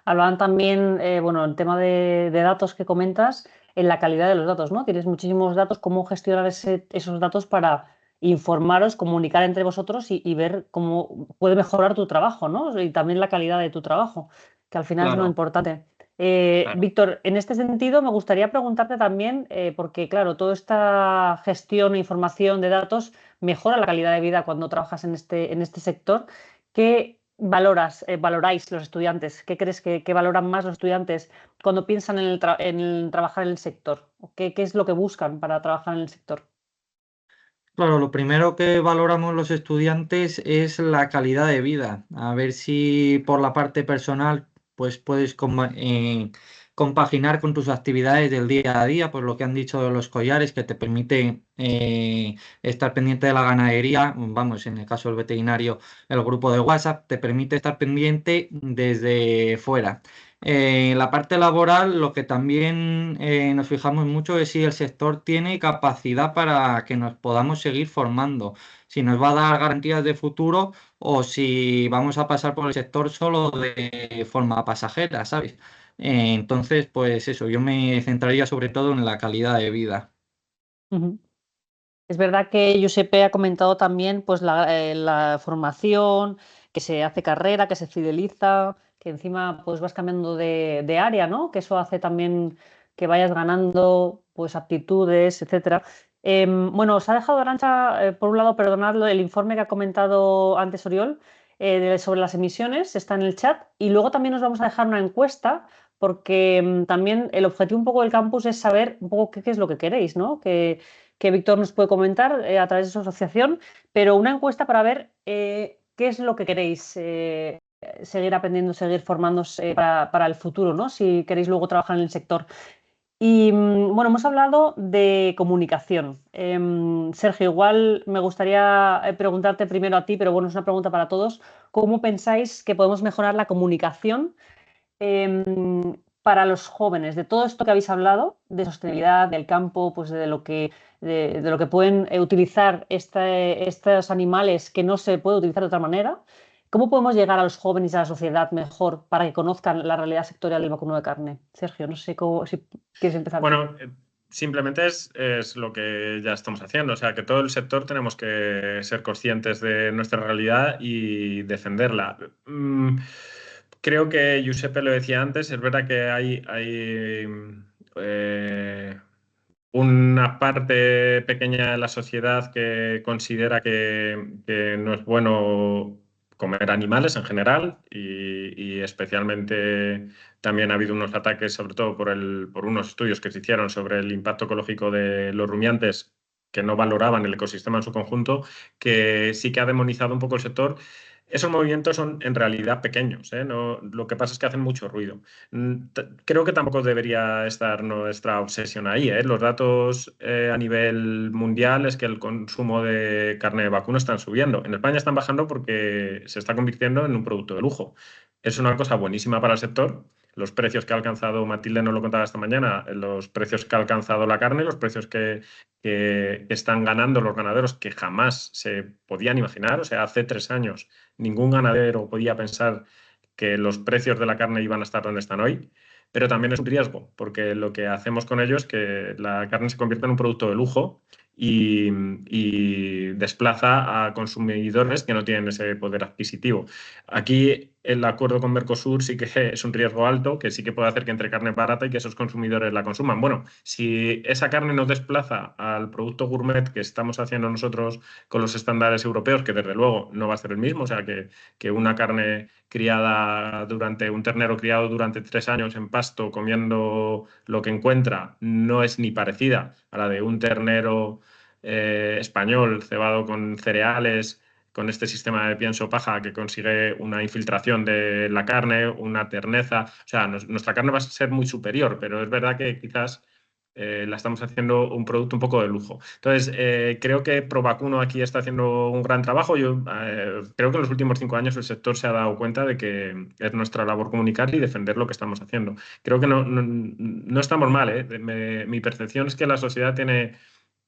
Speaker 1: Hablaban también, bueno, el tema de datos que comentas, en la calidad de los datos, ¿no? Tienes muchísimos datos, cómo gestionar esos datos para informaros, comunicar entre vosotros y ver cómo puede mejorar tu trabajo, ¿no? Y también la calidad de tu trabajo, que al final es lo importante.
Speaker 6: Claro.
Speaker 1: Víctor, en este sentido me gustaría preguntarte también, porque claro, toda esta gestión e información de datos mejora la calidad de vida cuando trabajas en este sector. ¿Qué valoráis los estudiantes? ¿Qué crees que valoran más los estudiantes cuando piensan en trabajar en el sector? ¿Qué es lo que buscan para trabajar en el sector?
Speaker 8: Claro, lo primero que valoramos los estudiantes es la calidad de vida. A ver si por la parte personal pues puedes compaginar con tus actividades del día a día, pues lo que han dicho de los collares, que te permite estar pendiente de la ganadería. Vamos, en el caso del veterinario, el grupo de WhatsApp te permite estar pendiente desde fuera. La parte laboral, lo que también nos fijamos mucho es si el sector tiene capacidad para que nos podamos seguir formando, si nos va a dar garantías de futuro o si vamos a pasar por el sector solo de forma pasajera, ¿sabes? Entonces, pues eso, yo me centraría sobre todo en la calidad de vida.
Speaker 1: Es verdad que Giuseppe ha comentado también pues, la formación, que se hace carrera, que se fideliza, que encima pues, vas cambiando de área, ¿no? Que eso hace también que vayas ganando pues, aptitudes, etcétera. Bueno, os ha dejado Arantxa, por un lado, perdonadlo, el informe que ha comentado antes Oriol sobre las emisiones, está en el chat, y luego también os vamos a dejar una encuesta porque también el objetivo un poco del campus es saber un poco qué es lo que queréis, ¿no? Que Víctor nos puede comentar a través de su asociación, pero una encuesta para ver qué es lo que queréis seguir aprendiendo, seguir formándose para el futuro, ¿no? Si queréis luego trabajar en el sector. Y bueno, hemos hablado de comunicación. Sergio, igual me gustaría preguntarte primero a ti, pero bueno, es una pregunta para todos. ¿Cómo pensáis que podemos mejorar la comunicación para los jóvenes, de todo esto que habéis hablado, de sostenibilidad, del campo, pues de lo que pueden utilizar estos animales que no se puede utilizar de otra manera? ¿Cómo podemos llegar a los jóvenes y a la sociedad mejor para que conozcan la realidad sectorial del vacuno de carne? Sergio, no sé si quieres empezar.
Speaker 7: Bueno, simplemente es lo que ya estamos haciendo. O sea, que todo el sector tenemos que ser conscientes de nuestra realidad y defenderla. Creo que Giuseppe lo decía antes, es verdad que hay una parte pequeña de la sociedad que considera que no es bueno comer animales en general y especialmente también ha habido unos ataques, sobre todo por unos estudios que se hicieron sobre el impacto ecológico de los rumiantes que no valoraban el ecosistema en su conjunto, que sí que ha demonizado un poco el sector. Esos movimientos son en realidad pequeños, ¿eh? No, lo que pasa es que hacen mucho ruido. Creo que tampoco debería estar nuestra obsesión ahí, ¿eh? Los datos a nivel mundial es que el consumo de carne de vacuno están subiendo. En España están bajando porque se está convirtiendo en un producto de lujo. Es una cosa buenísima para el sector. Los precios que ha alcanzado, Matilde nos lo contaba esta mañana, los precios que ha alcanzado la carne, los precios que están ganando los ganaderos que jamás se podían imaginar. O sea, hace 3 años ningún ganadero podía pensar que los precios de la carne iban a estar donde están hoy, pero también es un riesgo, porque lo que hacemos con ello es que la carne se convierte en un producto de lujo y desplaza a consumidores que no tienen ese poder adquisitivo. Aquí el acuerdo con Mercosur sí que es un riesgo alto, que sí que puede hacer que entre carne barata y que esos consumidores la consuman. Bueno, si esa carne nos desplaza al producto gourmet que estamos haciendo nosotros con los estándares europeos, que desde luego no va a ser el mismo, o sea, que una carne criada un ternero criado durante 3 años en pasto, comiendo lo que encuentra, no es ni parecida a la de un ternero español cebado con cereales, con este sistema de pienso-paja que consigue una infiltración de la carne, una terneza. O sea, nuestra carne va a ser muy superior, pero es verdad que quizás la estamos haciendo un producto un poco de lujo. Entonces, creo que Provacuno aquí está haciendo un gran trabajo. Yo creo que en los últimos 5 años el sector se ha dado cuenta de que es nuestra labor comunicar y defender lo que estamos haciendo. Creo que no estamos mal, ¿eh? Mi percepción es que la sociedad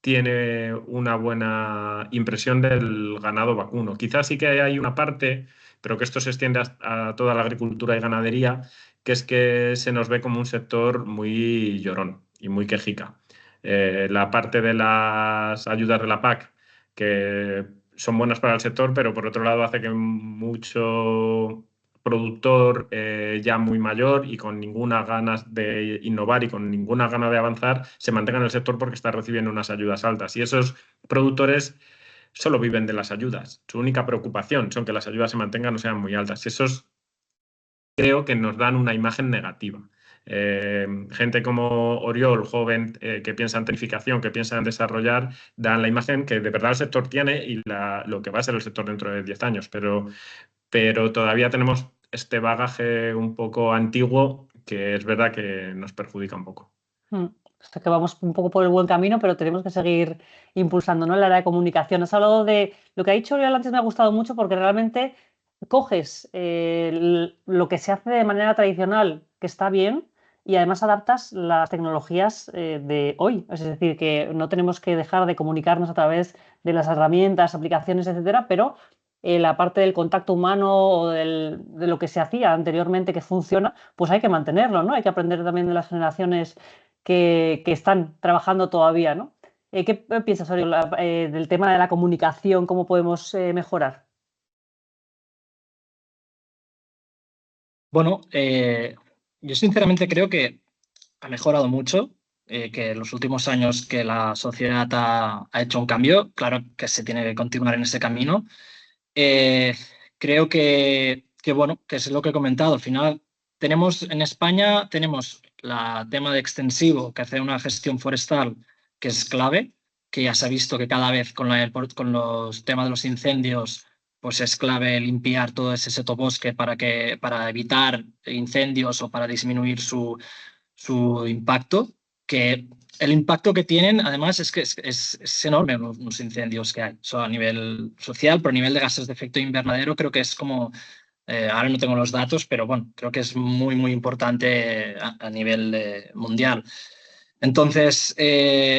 Speaker 7: tiene una buena impresión del ganado vacuno. Quizás sí que hay una parte, pero que esto se extiende a toda la agricultura y ganadería, que es que se nos ve como un sector muy llorón y muy quejica. La parte de las ayudas de la PAC, que son buenas para el sector, pero por otro lado hace que mucho productor ya muy mayor y con ninguna ganas de innovar y con ninguna gana de avanzar se mantenga en el sector porque está recibiendo unas ayudas altas. Y esos productores solo viven de las ayudas. Su única preocupación son que las ayudas se mantengan o sean muy altas. Y esos creo que nos dan una imagen negativa. Gente como Oriol, joven, que piensa en tecnificación, que piensa en desarrollar, dan la imagen que de verdad el sector tiene y lo que va a ser el sector dentro de 10 años. Pero todavía tenemos este bagaje un poco antiguo que es verdad que nos perjudica un poco.
Speaker 1: O sea, que vamos un poco por el buen camino, pero tenemos que seguir impulsando, ¿no? El área de comunicación. Has hablado de lo que ha dicho Oriol antes, me ha gustado mucho porque realmente coges lo que se hace de manera tradicional, que está bien, y además adaptas las tecnologías de hoy. Es decir, que no tenemos que dejar de comunicarnos a través de las herramientas, aplicaciones, etcétera, pero la parte del contacto humano o de lo que se hacía anteriormente que funciona, pues hay que mantenerlo, ¿no? Hay que aprender también de las generaciones que están trabajando todavía, ¿no? ¿Qué piensas, Oriol, del tema de la comunicación? ¿Cómo podemos mejorar?
Speaker 6: Bueno, yo sinceramente creo que ha mejorado mucho, que en los últimos años que la sociedad ha hecho un cambio, claro que se tiene que continuar en ese camino. Creo que, bueno, que es lo que he comentado. Al final, en España tenemos el tema de extensivo, que hace una gestión forestal que es clave, que ya se ha visto que cada vez con los temas de los incendios, pues es clave limpiar todo ese sotobosque para evitar incendios o para disminuir su impacto, que el impacto que tienen, además, es que es enorme los incendios que hay, a nivel social, pero a nivel de gases de efecto invernadero creo que es como, ahora no tengo los datos, pero bueno, creo que es muy, muy importante a nivel mundial. Entonces,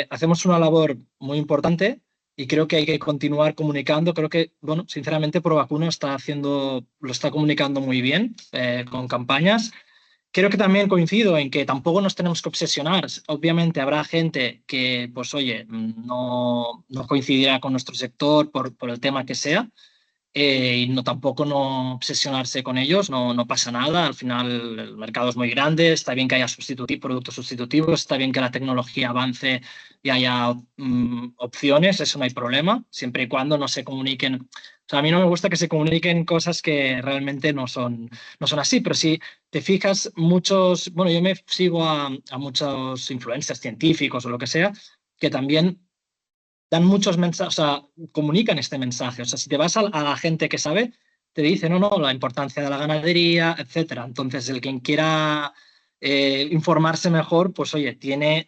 Speaker 6: hacemos una labor muy importante y creo que hay que continuar comunicando. Creo que, bueno, sinceramente, Provacuno lo está comunicando muy bien con campañas. Creo que también coincido en que tampoco nos tenemos que obsesionar. Obviamente habrá gente que, pues oye, no coincidirá con nuestro sector por el tema que sea, y tampoco no obsesionarse con ellos, no pasa nada. Al final el mercado es muy grande, está bien que haya productos sustitutivos, está bien que la tecnología avance y haya opciones, eso no hay problema, siempre y cuando no se comuniquen. O sea, a mí no me gusta que se comuniquen cosas que realmente no son así, pero si te fijas, bueno, yo me sigo a muchos influencers científicos o lo que sea, que también dan muchos mensajes, o sea, comunican este mensaje. O sea, si te vas a la gente que sabe, te dice, no, la importancia de la ganadería, etcétera. Entonces, el quien quiera informarse mejor, pues oye, tiene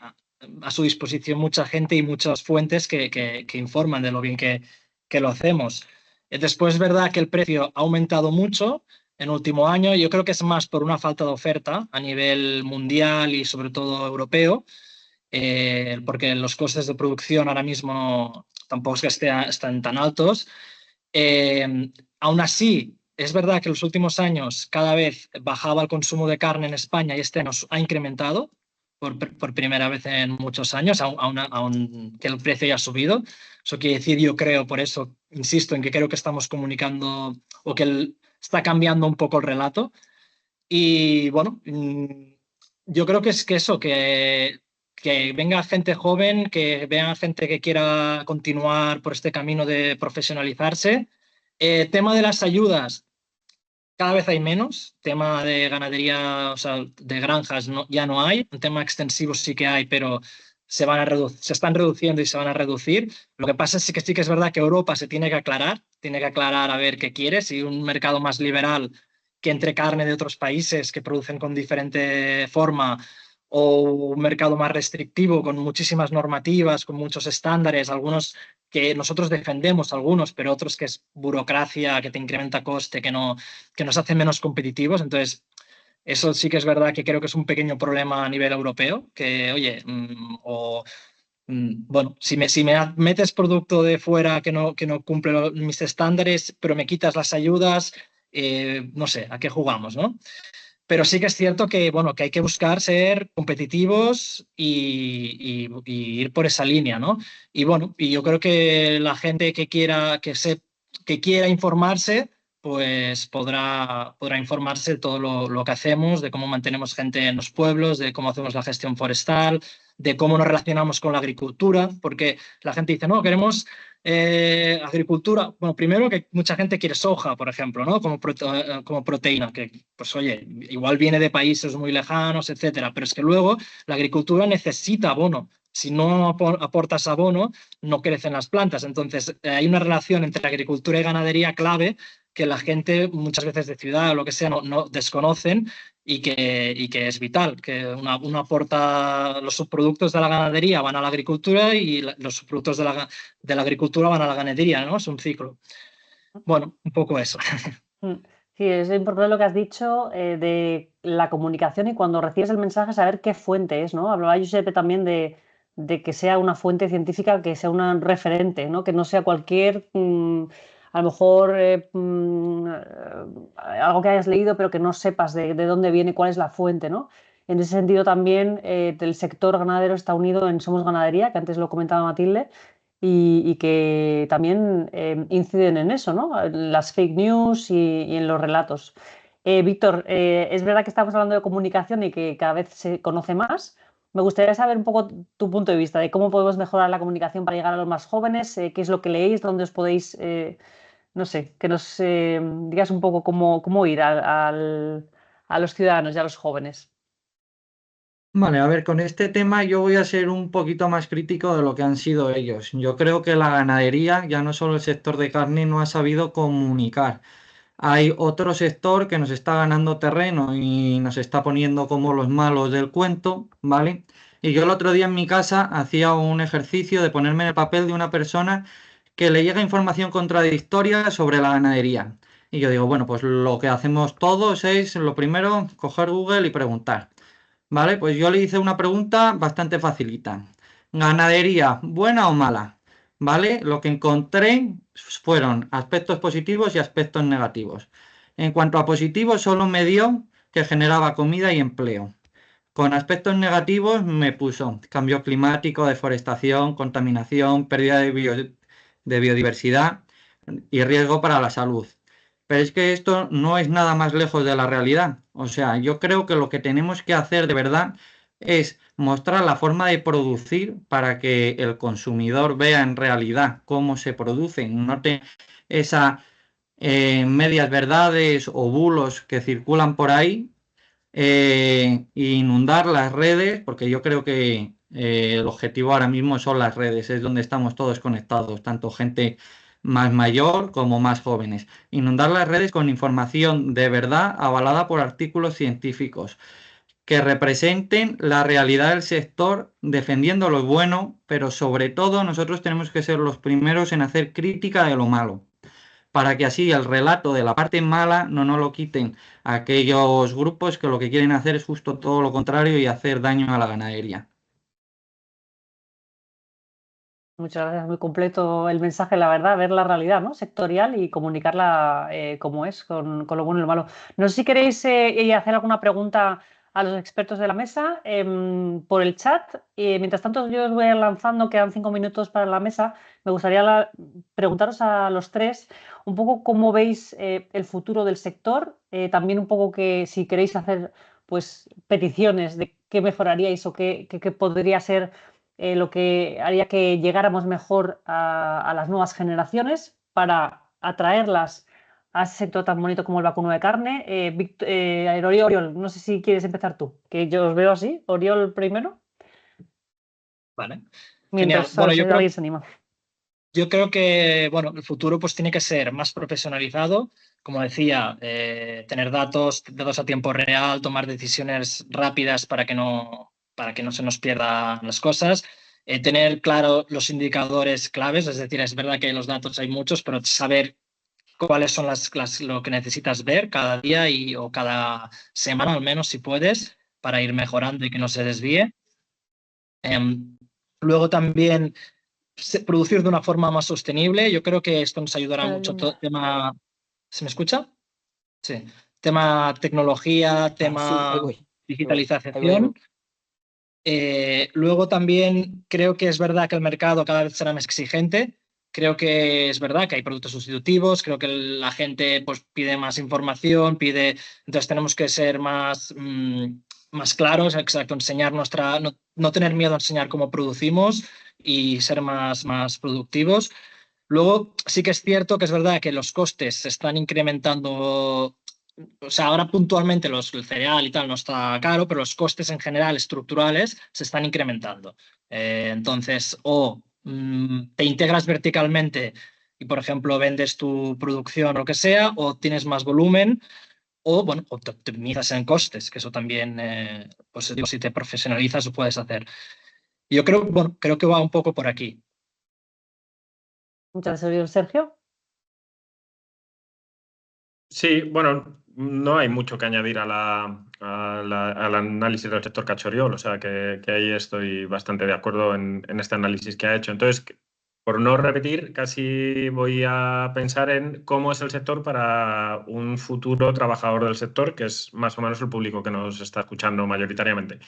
Speaker 6: a su disposición mucha gente y muchas fuentes que informan de lo bien que lo hacemos. Después es verdad que el precio ha aumentado mucho en el último año. Yo creo que es más por una falta de oferta a nivel mundial y sobre todo europeo. Porque los costes de producción ahora mismo tampoco es que están tan altos. Aún así, es verdad que en los últimos años cada vez bajaba el consumo de carne en España y este año ha incrementado por primera vez en muchos años, aun que el precio ya ha subido. Eso quiere decir, yo creo, por eso insisto en que creo que estamos comunicando o que está cambiando un poco el relato. Y bueno, yo creo que es que eso, que venga gente joven, que vean gente que quiera continuar por este camino de profesionalizarse. Tema de las ayudas, cada vez hay menos. Tema de ganadería, o sea, de granjas ya no hay. Un tema extensivo sí que hay, pero se están reduciendo y se van a reducir. Lo que pasa es que sí que es verdad que Europa se tiene que aclarar a ver qué quiere, si un mercado más liberal que entre carne de otros países que producen con diferente forma, o un mercado más restrictivo con muchísimas normativas, con muchos estándares, algunos que nosotros defendemos, algunos, pero otros que es burocracia, que te incrementa coste, que nos hace menos competitivos. Entonces, eso sí que es verdad que creo que es un pequeño problema a nivel europeo, que, oye, bueno, si me metes producto de fuera que no cumple mis estándares, pero me quitas las ayudas, no sé, ¿a qué jugamos, no? Pero sí que es cierto que, bueno, que hay que buscar ser competitivos y ir por esa línea, ¿no? Y bueno, y yo creo que la gente que quiera informarse, pues podrá informarse de todo lo que hacemos, de cómo mantenemos gente en los pueblos, de cómo hacemos la gestión forestal, de cómo nos relacionamos con la agricultura, porque la gente dice, no, queremos agricultura. Bueno, primero que mucha gente quiere soja, por ejemplo, ¿no? Como proteína, que pues oye, igual viene de países muy lejanos, etcétera, pero es que luego la agricultura necesita abono. Si no aportas abono, no crecen las plantas. Entonces, hay una relación entre agricultura y ganadería clave que la gente muchas veces de ciudad o lo que sea no desconocen y que es vital, que uno aporta los subproductos de la ganadería van a la agricultura y los subproductos de la agricultura van a la ganadería, ¿no? Es un ciclo. Bueno, un poco eso.
Speaker 1: Sí, es importante lo que has dicho de la comunicación y cuando recibes el mensaje saber qué fuente es, ¿no? Hablaba Giuseppe también de que sea una fuente científica, que sea un referente, ¿no? Que no sea cualquier, a lo mejor algo que hayas leído pero que no sepas de dónde viene, cuál es la fuente, ¿no? En ese sentido también el sector ganadero está unido en Somos Ganadería, que antes lo comentaba Matilde, y que también inciden en eso, ¿no? En las fake news y en los relatos. Víctor, es verdad que estamos hablando de comunicación y que cada vez se conoce más. Me gustaría saber un poco tu punto de vista de cómo podemos mejorar la comunicación para llegar a los más jóvenes, qué es lo que leéis, dónde os podéis, no sé, que nos digas un poco cómo ir a los ciudadanos y a los jóvenes.
Speaker 8: Vale, a ver, con este tema yo voy a ser un poquito más crítico de lo que han sido ellos. Yo creo que la ganadería, ya no solo el sector de carne, no ha sabido comunicar. Hay otro sector que nos está ganando terreno y nos está poniendo como los malos del cuento, ¿vale? Y yo el otro día en mi casa hacía un ejercicio de ponerme en el papel de una persona que le llega información contradictoria sobre la ganadería. Y yo digo, bueno, pues lo que hacemos todos es, lo primero, coger Google y preguntar. Vale, pues yo le hice una pregunta bastante facilita. ¿Ganadería buena o mala? ¿Vale? Lo que encontré fueron aspectos positivos y aspectos negativos. En cuanto a positivos, solo me dio que generaba comida y empleo. Con aspectos negativos me puso cambio climático, deforestación, contaminación, pérdida de biodiversidad y riesgo para la salud. Pero es que esto no es nada más lejos de la realidad. O sea, yo creo que lo que tenemos que hacer de verdad es mostrar la forma de producir para que el consumidor vea en realidad cómo se producen, no esas medias verdades o bulos que circulan por ahí, inundar las redes, porque yo creo que el objetivo ahora mismo son las redes, es donde estamos todos conectados, tanto gente más mayor como más jóvenes. Inundar las redes con información de verdad avalada por artículos científicos que representen la realidad del sector, defendiendo lo bueno, pero sobre todo nosotros tenemos que ser los primeros en hacer crítica de lo malo, para que así el relato de la parte mala no nos lo quiten aquellos grupos que lo que quieren hacer es justo todo lo contrario y hacer daño a la ganadería.
Speaker 1: Muchas gracias, muy completo el mensaje, la verdad, ver la realidad, ¿no? Sectorial y comunicarla como es, con lo bueno y lo malo. No sé si queréis hacer alguna pregunta a los expertos de la mesa por el chat. Mientras tanto, yo os voy a ir lanzando, quedan 5 minutos para la mesa. Me gustaría preguntaros a los tres un poco cómo veis el futuro del sector, también un poco que si queréis hacer pues peticiones de qué mejoraríais o qué podría ser lo que haría que llegáramos mejor a las nuevas generaciones para atraerlas a ese sector tan bonito como el vacuno de carne. Oriol, no sé si quieres empezar tú, que yo os veo así. Oriol primero.
Speaker 6: Vale.
Speaker 1: Mientras
Speaker 6: Genial. Bueno,
Speaker 1: alguien se anima.
Speaker 6: Yo creo que bueno, el futuro pues, tiene que ser más profesionalizado. Como decía, tener datos a tiempo real, tomar decisiones rápidas para que no se nos pierdan las cosas. Tener claro los indicadores claves, es decir, es verdad que los datos hay muchos, pero saber cuáles son lo que necesitas ver cada día o cada semana al menos, si puedes, para ir mejorando y que no se desvíe. Luego también producir de una forma más sostenible. Yo creo que esto nos ayudará mucho. Todo tema... ¿Se me escucha? Sí. Tema tecnología, tema digitalización. Luego también creo que es verdad que el mercado cada vez será más exigente. Creo que es verdad que hay productos sustitutivos, creo que la gente pues, pide más información, entonces tenemos que ser más claros, exacto, enseñar no tener miedo a enseñar cómo producimos y ser más productivos. Luego sí que es cierto que es verdad que los costes se están incrementando. O sea, ahora puntualmente el cereal y tal no está caro, pero los costes en general estructurales se están incrementando. Entonces, te integras verticalmente y, por ejemplo, vendes tu producción o lo que sea, o tienes más volumen, o te optimizas en costes, que eso también, pues digo, si te profesionalizas lo puedes hacer. Yo creo que va un poco por aquí.
Speaker 1: Muchas gracias, Sergio.
Speaker 7: Sí, bueno, no hay mucho que añadir al análisis del sector cachoriol, o sea que ahí estoy bastante de acuerdo en este análisis que ha hecho. Entonces, por no repetir, casi voy a pensar en cómo es el sector para un futuro trabajador del sector, que es más o menos el público que nos está escuchando mayoritariamente.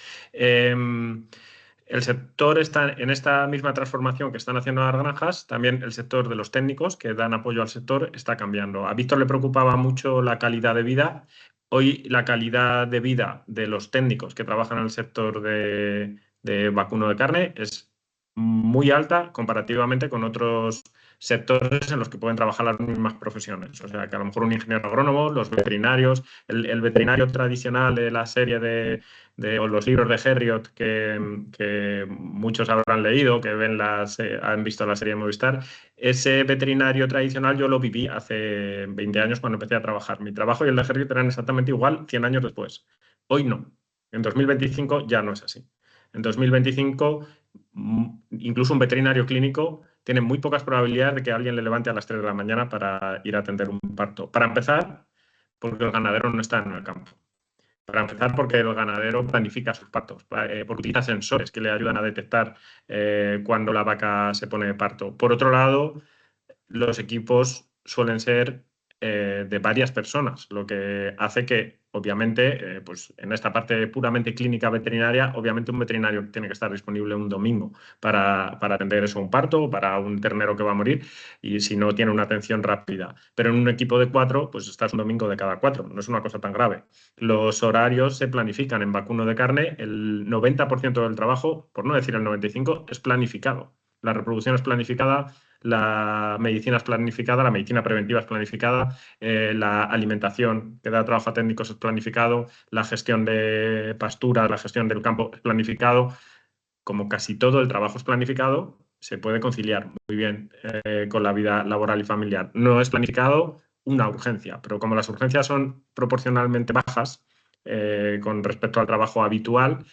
Speaker 7: El sector está en esta misma transformación que están haciendo las granjas, también el sector de los técnicos que dan apoyo al sector está cambiando. A Víctor le preocupaba mucho la calidad de vida. Hoy la calidad de vida de los técnicos que trabajan en el sector de vacuno de carne es muy alta comparativamente con otros sectores en los que pueden trabajar las mismas profesiones. O sea, que a lo mejor un ingeniero agrónomo, los veterinarios, el veterinario tradicional de la serie o los libros de Herriot que muchos habrán leído, que han visto la serie de Movistar. Ese veterinario tradicional yo lo viví hace 20 años cuando empecé a trabajar. Mi trabajo y el de Herriot eran exactamente igual 100 años después. Hoy no. En 2025 ya no es así. En 2025, incluso un veterinario clínico tiene muy pocas probabilidades de que alguien le levante a las 3 de la mañana para ir a atender un parto. Para empezar, porque el ganadero no está en el campo. Para empezar, porque el ganadero planifica sus partos, porque utiliza sensores que le ayudan a detectar cuando la vaca se pone de parto. Por otro lado, los equipos suelen ser de varias personas, lo que hace que, obviamente, pues en esta parte puramente clínica veterinaria, obviamente un veterinario tiene que estar disponible un domingo para atender eso, un parto o para un ternero que va a morir, y si no, tiene una atención rápida. Pero en un equipo de 4, pues estás un domingo de cada 4, no es una cosa tan grave. Los horarios se planifican en vacuno de carne, el 90% del trabajo, por no decir el 95%, es planificado. La reproducción es planificada, la medicina es planificada, la medicina preventiva es planificada, la alimentación que da trabajo a técnicos es planificado, la gestión de pastura, la gestión del campo es planificado. Como casi todo el trabajo es planificado, se puede conciliar muy bien con la vida laboral y familiar. No es planificado una urgencia, pero como las urgencias son proporcionalmente bajas con respecto al trabajo habitual,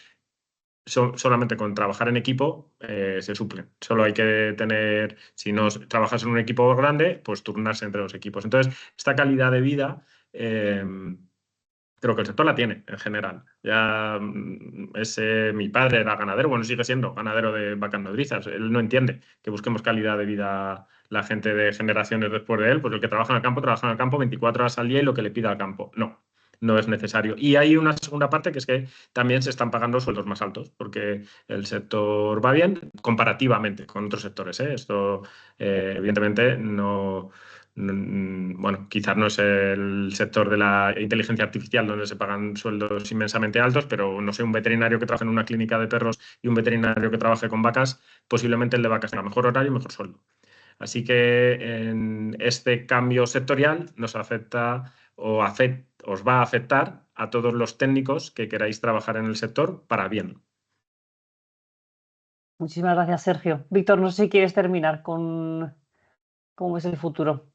Speaker 7: solamente con trabajar en equipo se suplen. Solo hay que tener, si no trabajas en un equipo grande, pues turnarse entre los equipos. Entonces, esta calidad de vida creo que el sector la tiene en general. Ya mi padre era ganadero, bueno, sigue siendo ganadero de vacas nodrizas. Él no entiende que busquemos calidad de vida la gente de generaciones después de él, pues el que trabaja en el campo 24 horas al día y lo que le pida al campo. No. no es necesario. Y hay una segunda parte que es que también se están pagando sueldos más altos porque el sector va bien comparativamente con otros sectores. Esto, evidentemente, bueno, quizás no es el sector de la inteligencia artificial donde se pagan sueldos inmensamente altos, pero no sé, un veterinario que trabaje en una clínica de perros y un veterinario que trabaje con vacas, posiblemente el de vacas tenga mejor horario y mejor sueldo. Así que en este cambio sectorial nos afecta os va a afectar a todos los técnicos que queráis trabajar en el sector para bien.
Speaker 1: Muchísimas gracias, Sergio. Víctor, no sé si quieres terminar con cómo es el futuro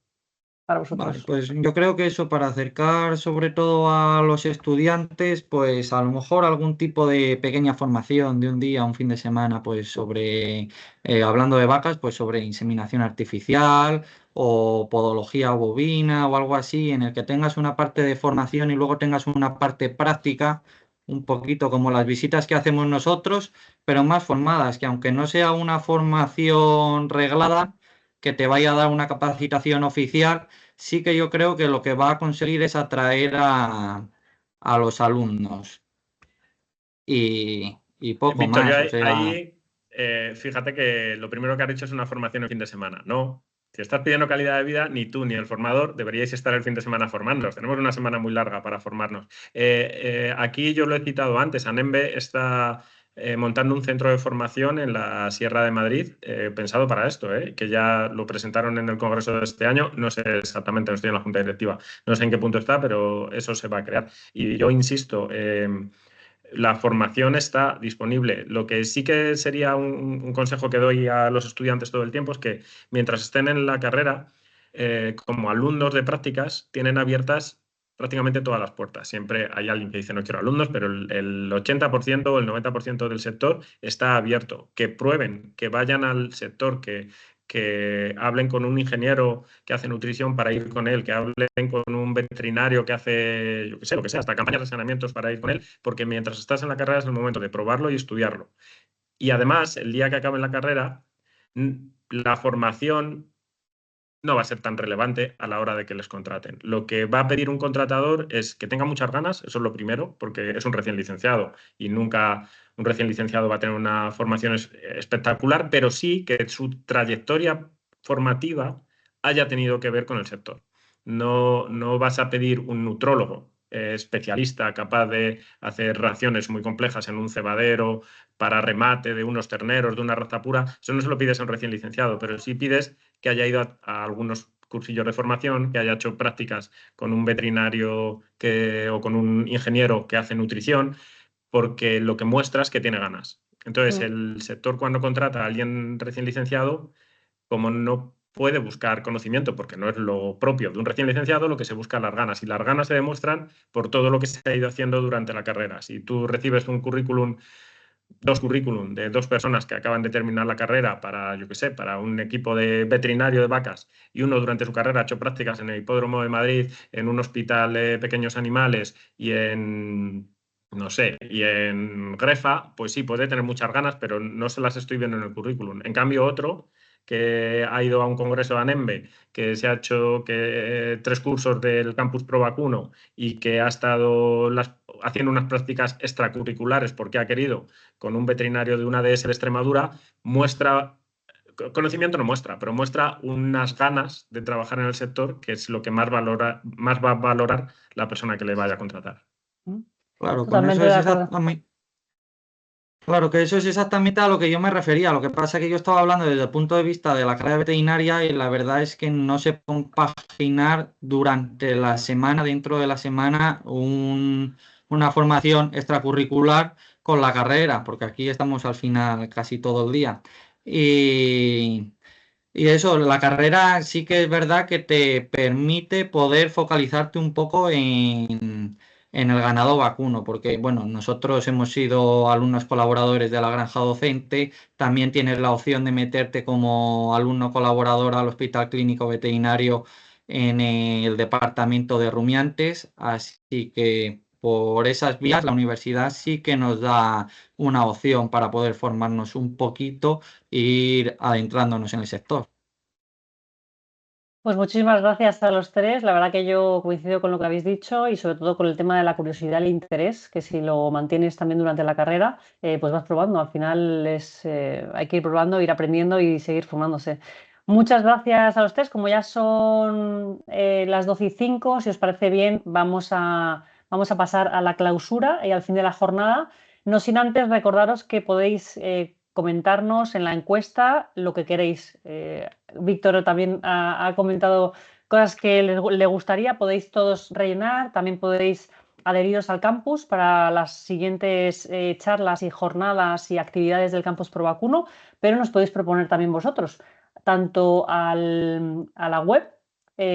Speaker 1: para
Speaker 8: Vale,
Speaker 1: vosotros.
Speaker 8: pues yo creo que eso para acercar sobre todo a los estudiantes, pues a lo mejor algún tipo de pequeña formación de un día, un fin de semana, pues sobre, hablando de vacas, pues sobre inseminación artificial o podología bovina o algo así, en el que tengas una parte de formación y luego tengas una parte práctica, un poquito como las visitas que hacemos nosotros, pero más formadas, que aunque no sea una formación reglada, que te vaya a dar una capacitación oficial, sí que yo creo que lo que va a conseguir es atraer a los alumnos y poco
Speaker 7: Víctor, yo
Speaker 8: más. O sea,
Speaker 7: ahí, fíjate que lo primero que has dicho es una formación el fin de semana. No, si estás pidiendo calidad de vida, ni tú ni el formador deberíais estar el fin de semana formándonos. Tenemos una semana muy larga para formarnos. Aquí yo lo he citado antes, ANEMBE está montando un centro de formación en la Sierra de Madrid, pensado para esto, que ya lo presentaron en el Congreso de este año. No sé exactamente, no estoy en la Junta Directiva, no sé en qué punto está, pero eso se va a crear. Y yo insisto, la formación está disponible. Lo que sí que sería un consejo que doy a los estudiantes todo el tiempo es que mientras estén en la carrera, como alumnos de prácticas, tienen abiertas prácticamente todas las puertas. Siempre hay alguien que dice no quiero alumnos, pero el 80% o el 90% del sector está abierto. Que prueben, que vayan al sector, que hablen con un ingeniero que hace nutrición para ir con él, que hablen con un veterinario que hace, yo qué sé, lo que sea, hasta campañas de saneamientos para ir con él, porque mientras estás en la carrera es el momento de probarlo y estudiarlo. Y además, el día que acabe la carrera, la formación no va a ser tan relevante a la hora de que les contraten. Lo que va a pedir un contratador es que tenga muchas ganas, eso es lo primero, porque es un recién licenciado y nunca un recién licenciado va a tener una formación espectacular, pero sí que su trayectoria formativa haya tenido que ver con el sector. No vas a pedir un nutrólogo especialista capaz de hacer raciones muy complejas en un cebadero para remate de unos terneros de una raza pura. Eso no se lo pides a un recién licenciado, pero sí pides que haya ido a algunos cursillos de formación, que haya hecho prácticas con un veterinario o con un ingeniero que hace nutrición, porque lo que muestra es que tiene ganas. Entonces, el sector cuando contrata a alguien recién licenciado, como no puede buscar conocimiento porque no es lo propio de un recién licenciado, lo que se busca es las ganas. Y las ganas se demuestran por todo lo que se ha ido haciendo durante la carrera. Si tú recibes un currículum, dos currículum de dos personas que acaban de terminar la carrera para, yo qué sé, para un equipo de veterinario de vacas, y uno durante su carrera ha hecho prácticas en el Hipódromo de Madrid, en un hospital de pequeños animales y en, no sé, y en Grefa, pues sí, puede tener muchas ganas, pero no se las estoy viendo en el currículum. En cambio, otro que ha ido a un congreso de ANEMBE, que se ha hecho 3 cursos del Campus Pro Vacuno y que ha estado haciendo unas prácticas extracurriculares porque ha querido con un veterinario de una ADS de Extremadura, muestra, conocimiento no muestra, pero muestra unas ganas de trabajar en el sector, que es lo que más va a valorar la persona que le vaya a contratar.
Speaker 8: claro, con
Speaker 1: Totalmente
Speaker 8: eso
Speaker 1: de
Speaker 8: es
Speaker 1: acuerdo.
Speaker 8: exactamente. Claro, que eso es exactamente a lo que yo me refería. Lo que pasa es que yo estaba hablando desde el punto de vista de la carrera veterinaria y la verdad es que no sé compaginar durante la semana, dentro de la semana, una formación extracurricular con la carrera, porque aquí estamos al final casi todo el día. Y eso, la carrera sí que es verdad que te permite poder focalizarte un poco en el ganado vacuno, porque bueno, nosotros hemos sido alumnos colaboradores de la granja docente, también tienes la opción de meterte como alumno colaborador al Hospital Clínico Veterinario en el departamento de rumiantes, así que por esas vías la universidad sí que nos da una opción para poder formarnos un poquito e ir adentrándonos en el sector.
Speaker 1: Pues muchísimas gracias a los tres. La verdad que yo coincido con lo que habéis dicho y sobre todo con el tema de la curiosidad y el interés, que si lo mantienes también durante la carrera, pues vas probando. Al final hay que ir probando, ir aprendiendo y seguir formándose. Muchas gracias a los tres. Como ya son las 12:05, si os parece bien, vamos a pasar a la clausura y al fin de la jornada. No sin antes recordaros que podéis comentarnos en la encuesta lo que queréis. Víctor también ha comentado cosas que le gustaría, podéis todos rellenar, también podéis adheriros al campus para las siguientes charlas y jornadas y actividades del campus Provacuno, pero nos podéis proponer también vosotros, tanto a la web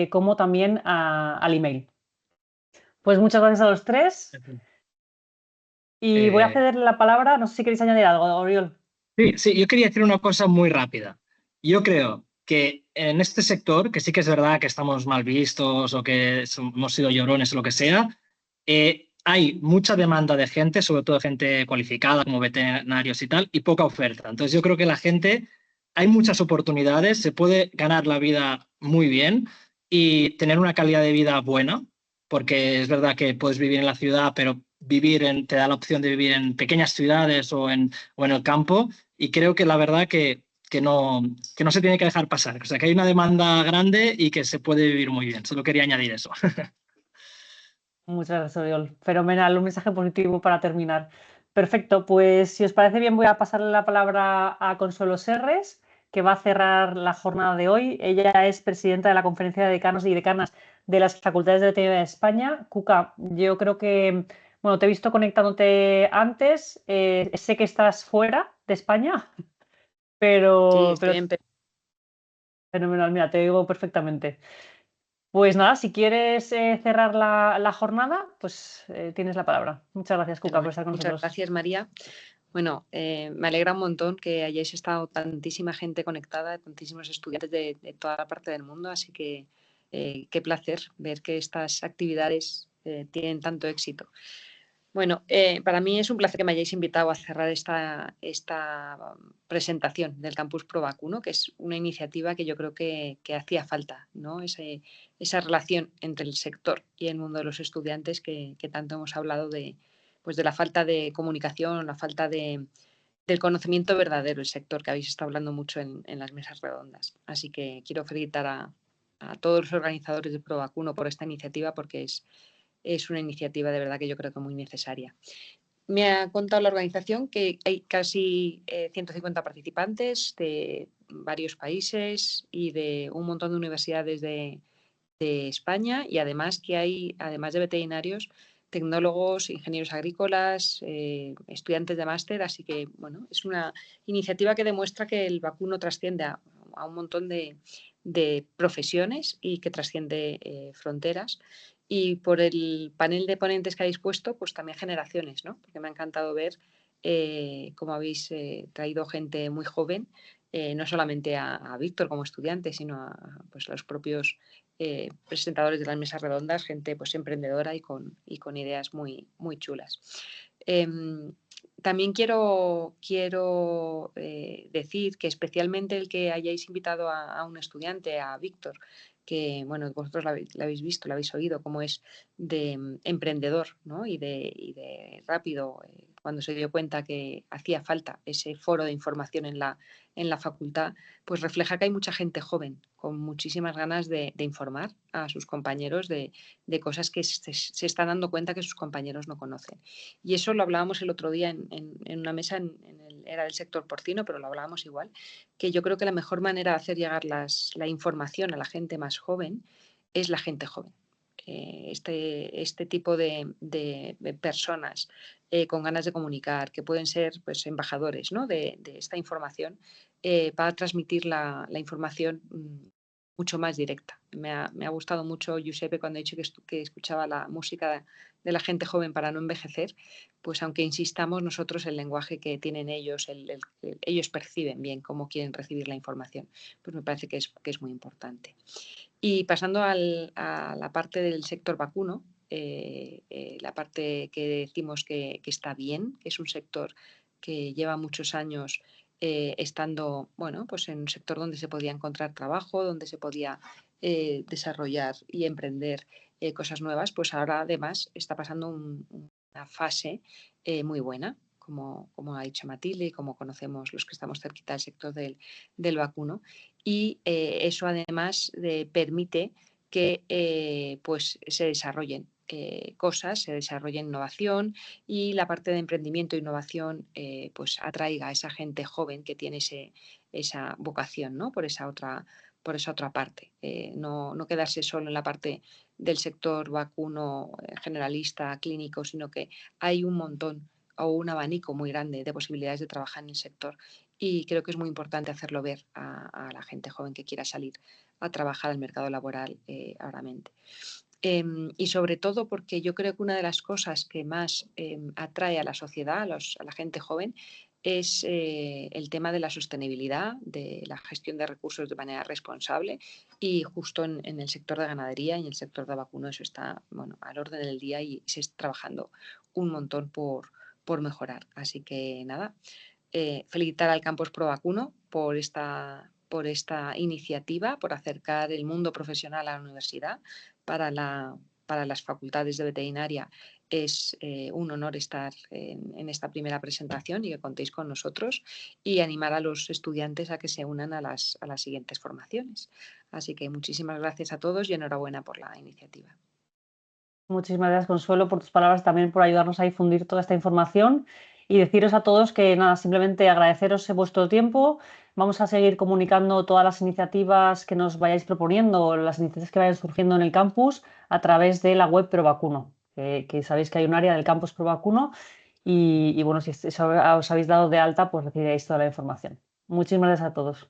Speaker 1: como también al email. Pues muchas gracias a los tres y voy a ceder la palabra, no sé si queréis añadir algo, Oriol.
Speaker 6: Sí, yo quería decir una cosa muy rápida. Yo creo que en este sector, que sí que es verdad que estamos mal vistos o que hemos sido llorones o lo que sea, hay mucha demanda de gente, sobre todo gente cualificada como veterinarios y tal, y poca oferta. Entonces yo creo que la gente, hay muchas oportunidades, se puede ganar la vida muy bien y tener una calidad de vida buena, porque es verdad que puedes vivir en la ciudad, pero te da la opción de vivir en pequeñas ciudades o en el campo, y creo que la verdad que no se tiene que dejar pasar. O sea, que hay una demanda grande y que se puede vivir muy bien. Solo quería añadir eso.
Speaker 1: Muchas gracias, Oriol. Fenomenal, un mensaje positivo para terminar. Perfecto, pues si os parece bien voy a pasarle la palabra a Consuelo Serres, que va a cerrar la jornada de hoy. Ella es presidenta de la Conferencia de Decanos y Decanas de las Facultades de Veterinaria de España. Cuca, yo creo que, bueno, te he visto conectándote antes, sé que estás fuera de España, pero fenomenal, mira, te digo perfectamente. Pues nada, si quieres cerrar la jornada, pues tienes la palabra. Muchas gracias, Cuca, por estar con nosotros.
Speaker 9: Muchas gracias, María. Bueno, me alegra un montón que hayáis estado tantísima gente conectada, tantísimos estudiantes de toda la parte del mundo, así que qué placer ver que estas actividades tienen tanto éxito. Bueno, para mí es un placer que me hayáis invitado a cerrar esta presentación del Campus Provacuno, que es una iniciativa que yo creo que hacía falta, ¿no? Esa relación entre el sector y el mundo de los estudiantes que tanto hemos hablado de la falta de comunicación, la falta del conocimiento verdadero del sector, que habéis estado hablando mucho en las mesas redondas. Así que quiero felicitar a todos los organizadores de Provacuno por esta iniciativa, porque es una iniciativa de verdad que yo creo que muy necesaria. Me ha contado la organización que hay casi 150 participantes de varios países y de un montón de universidades de España, y además que hay, además de veterinarios, tecnólogos, ingenieros agrícolas, estudiantes de máster, así que bueno, es una iniciativa que demuestra que el vacuno trasciende a un montón de profesiones y que trasciende fronteras. Y por el panel de ponentes que habéis puesto, pues también generaciones, ¿no? Porque me ha encantado ver cómo habéis traído gente muy joven, no solamente a Víctor como estudiante, sino a pues, los propios presentadores de las mesas redondas, gente pues emprendedora y con ideas muy, muy chulas. También quiero decir que especialmente el que hayáis invitado a un estudiante, a Víctor, que bueno, vosotros lo habéis visto, lo habéis oído, cómo es de emprendedor, ¿no? y de rápido, cuando se dio cuenta que hacía falta ese foro de información en la facultad, pues refleja que hay mucha gente joven con muchísimas ganas de informar a sus compañeros de cosas que se están dando cuenta que sus compañeros no conocen. Y eso lo hablábamos el otro día en una mesa, era del sector porcino, pero lo hablábamos igual, que yo creo que la mejor manera de hacer llegar la información a la gente más joven es la gente joven. Este tipo de personas con ganas de comunicar, que pueden ser pues, embajadores, ¿no? de esta información, para transmitir la información mucho más directa. Me ha gustado mucho Giuseppe cuando ha dicho que escuchaba la música de la gente joven para no envejecer, pues aunque insistamos nosotros el lenguaje que tienen ellos, ellos perciben bien cómo quieren recibir la información, pues me parece que es muy importante. Y pasando a la parte del sector vacuno, la parte que decimos que está bien, que es un sector que lleva muchos años estando, bueno, pues en un sector donde se podía encontrar trabajo, donde se podía desarrollar y emprender cosas nuevas, pues ahora además está pasando una fase muy buena, como ha dicho Matilde y como conocemos los que estamos cerquita del sector del vacuno, y eso además permite que pues se desarrollen cosas, se desarrolle innovación, y la parte de emprendimiento e innovación pues atraiga a esa gente joven que tiene esa vocación, ¿no? por esa otra parte. No quedarse solo en la parte del sector vacuno generalista, clínico, sino que hay un montón o un abanico muy grande de posibilidades de trabajar en el sector, y creo que es muy importante hacerlo ver a la gente joven que quiera salir a trabajar al mercado laboral ahora. Y sobre todo porque yo creo que una de las cosas que más atrae a la sociedad, a la gente joven, es el tema de la sostenibilidad, de la gestión de recursos de manera responsable, y justo en el sector de ganadería y en el sector de vacuno eso está al orden del día y se está trabajando un montón por mejorar. Así que nada, felicitar al Campus Provacuno por esta iniciativa, por acercar el mundo profesional a la universidad. Para las facultades de veterinaria es un honor estar en esta primera presentación y que contéis con nosotros, y animar a los estudiantes a que se unan a las siguientes formaciones. Así que muchísimas gracias a todos y enhorabuena por la iniciativa.
Speaker 1: Muchísimas gracias, Consuelo, por tus palabras, también por ayudarnos a difundir toda esta información, y deciros a todos que nada, simplemente agradeceros vuestro tiempo. Vamos a seguir comunicando todas las iniciativas que nos vayáis proponiendo, las iniciativas que vayan surgiendo en el campus a través de la web Provacuno, que sabéis que hay un área del campus Provacuno, y bueno, si os habéis dado de alta, pues recibiréis toda la información. Muchísimas gracias a todos.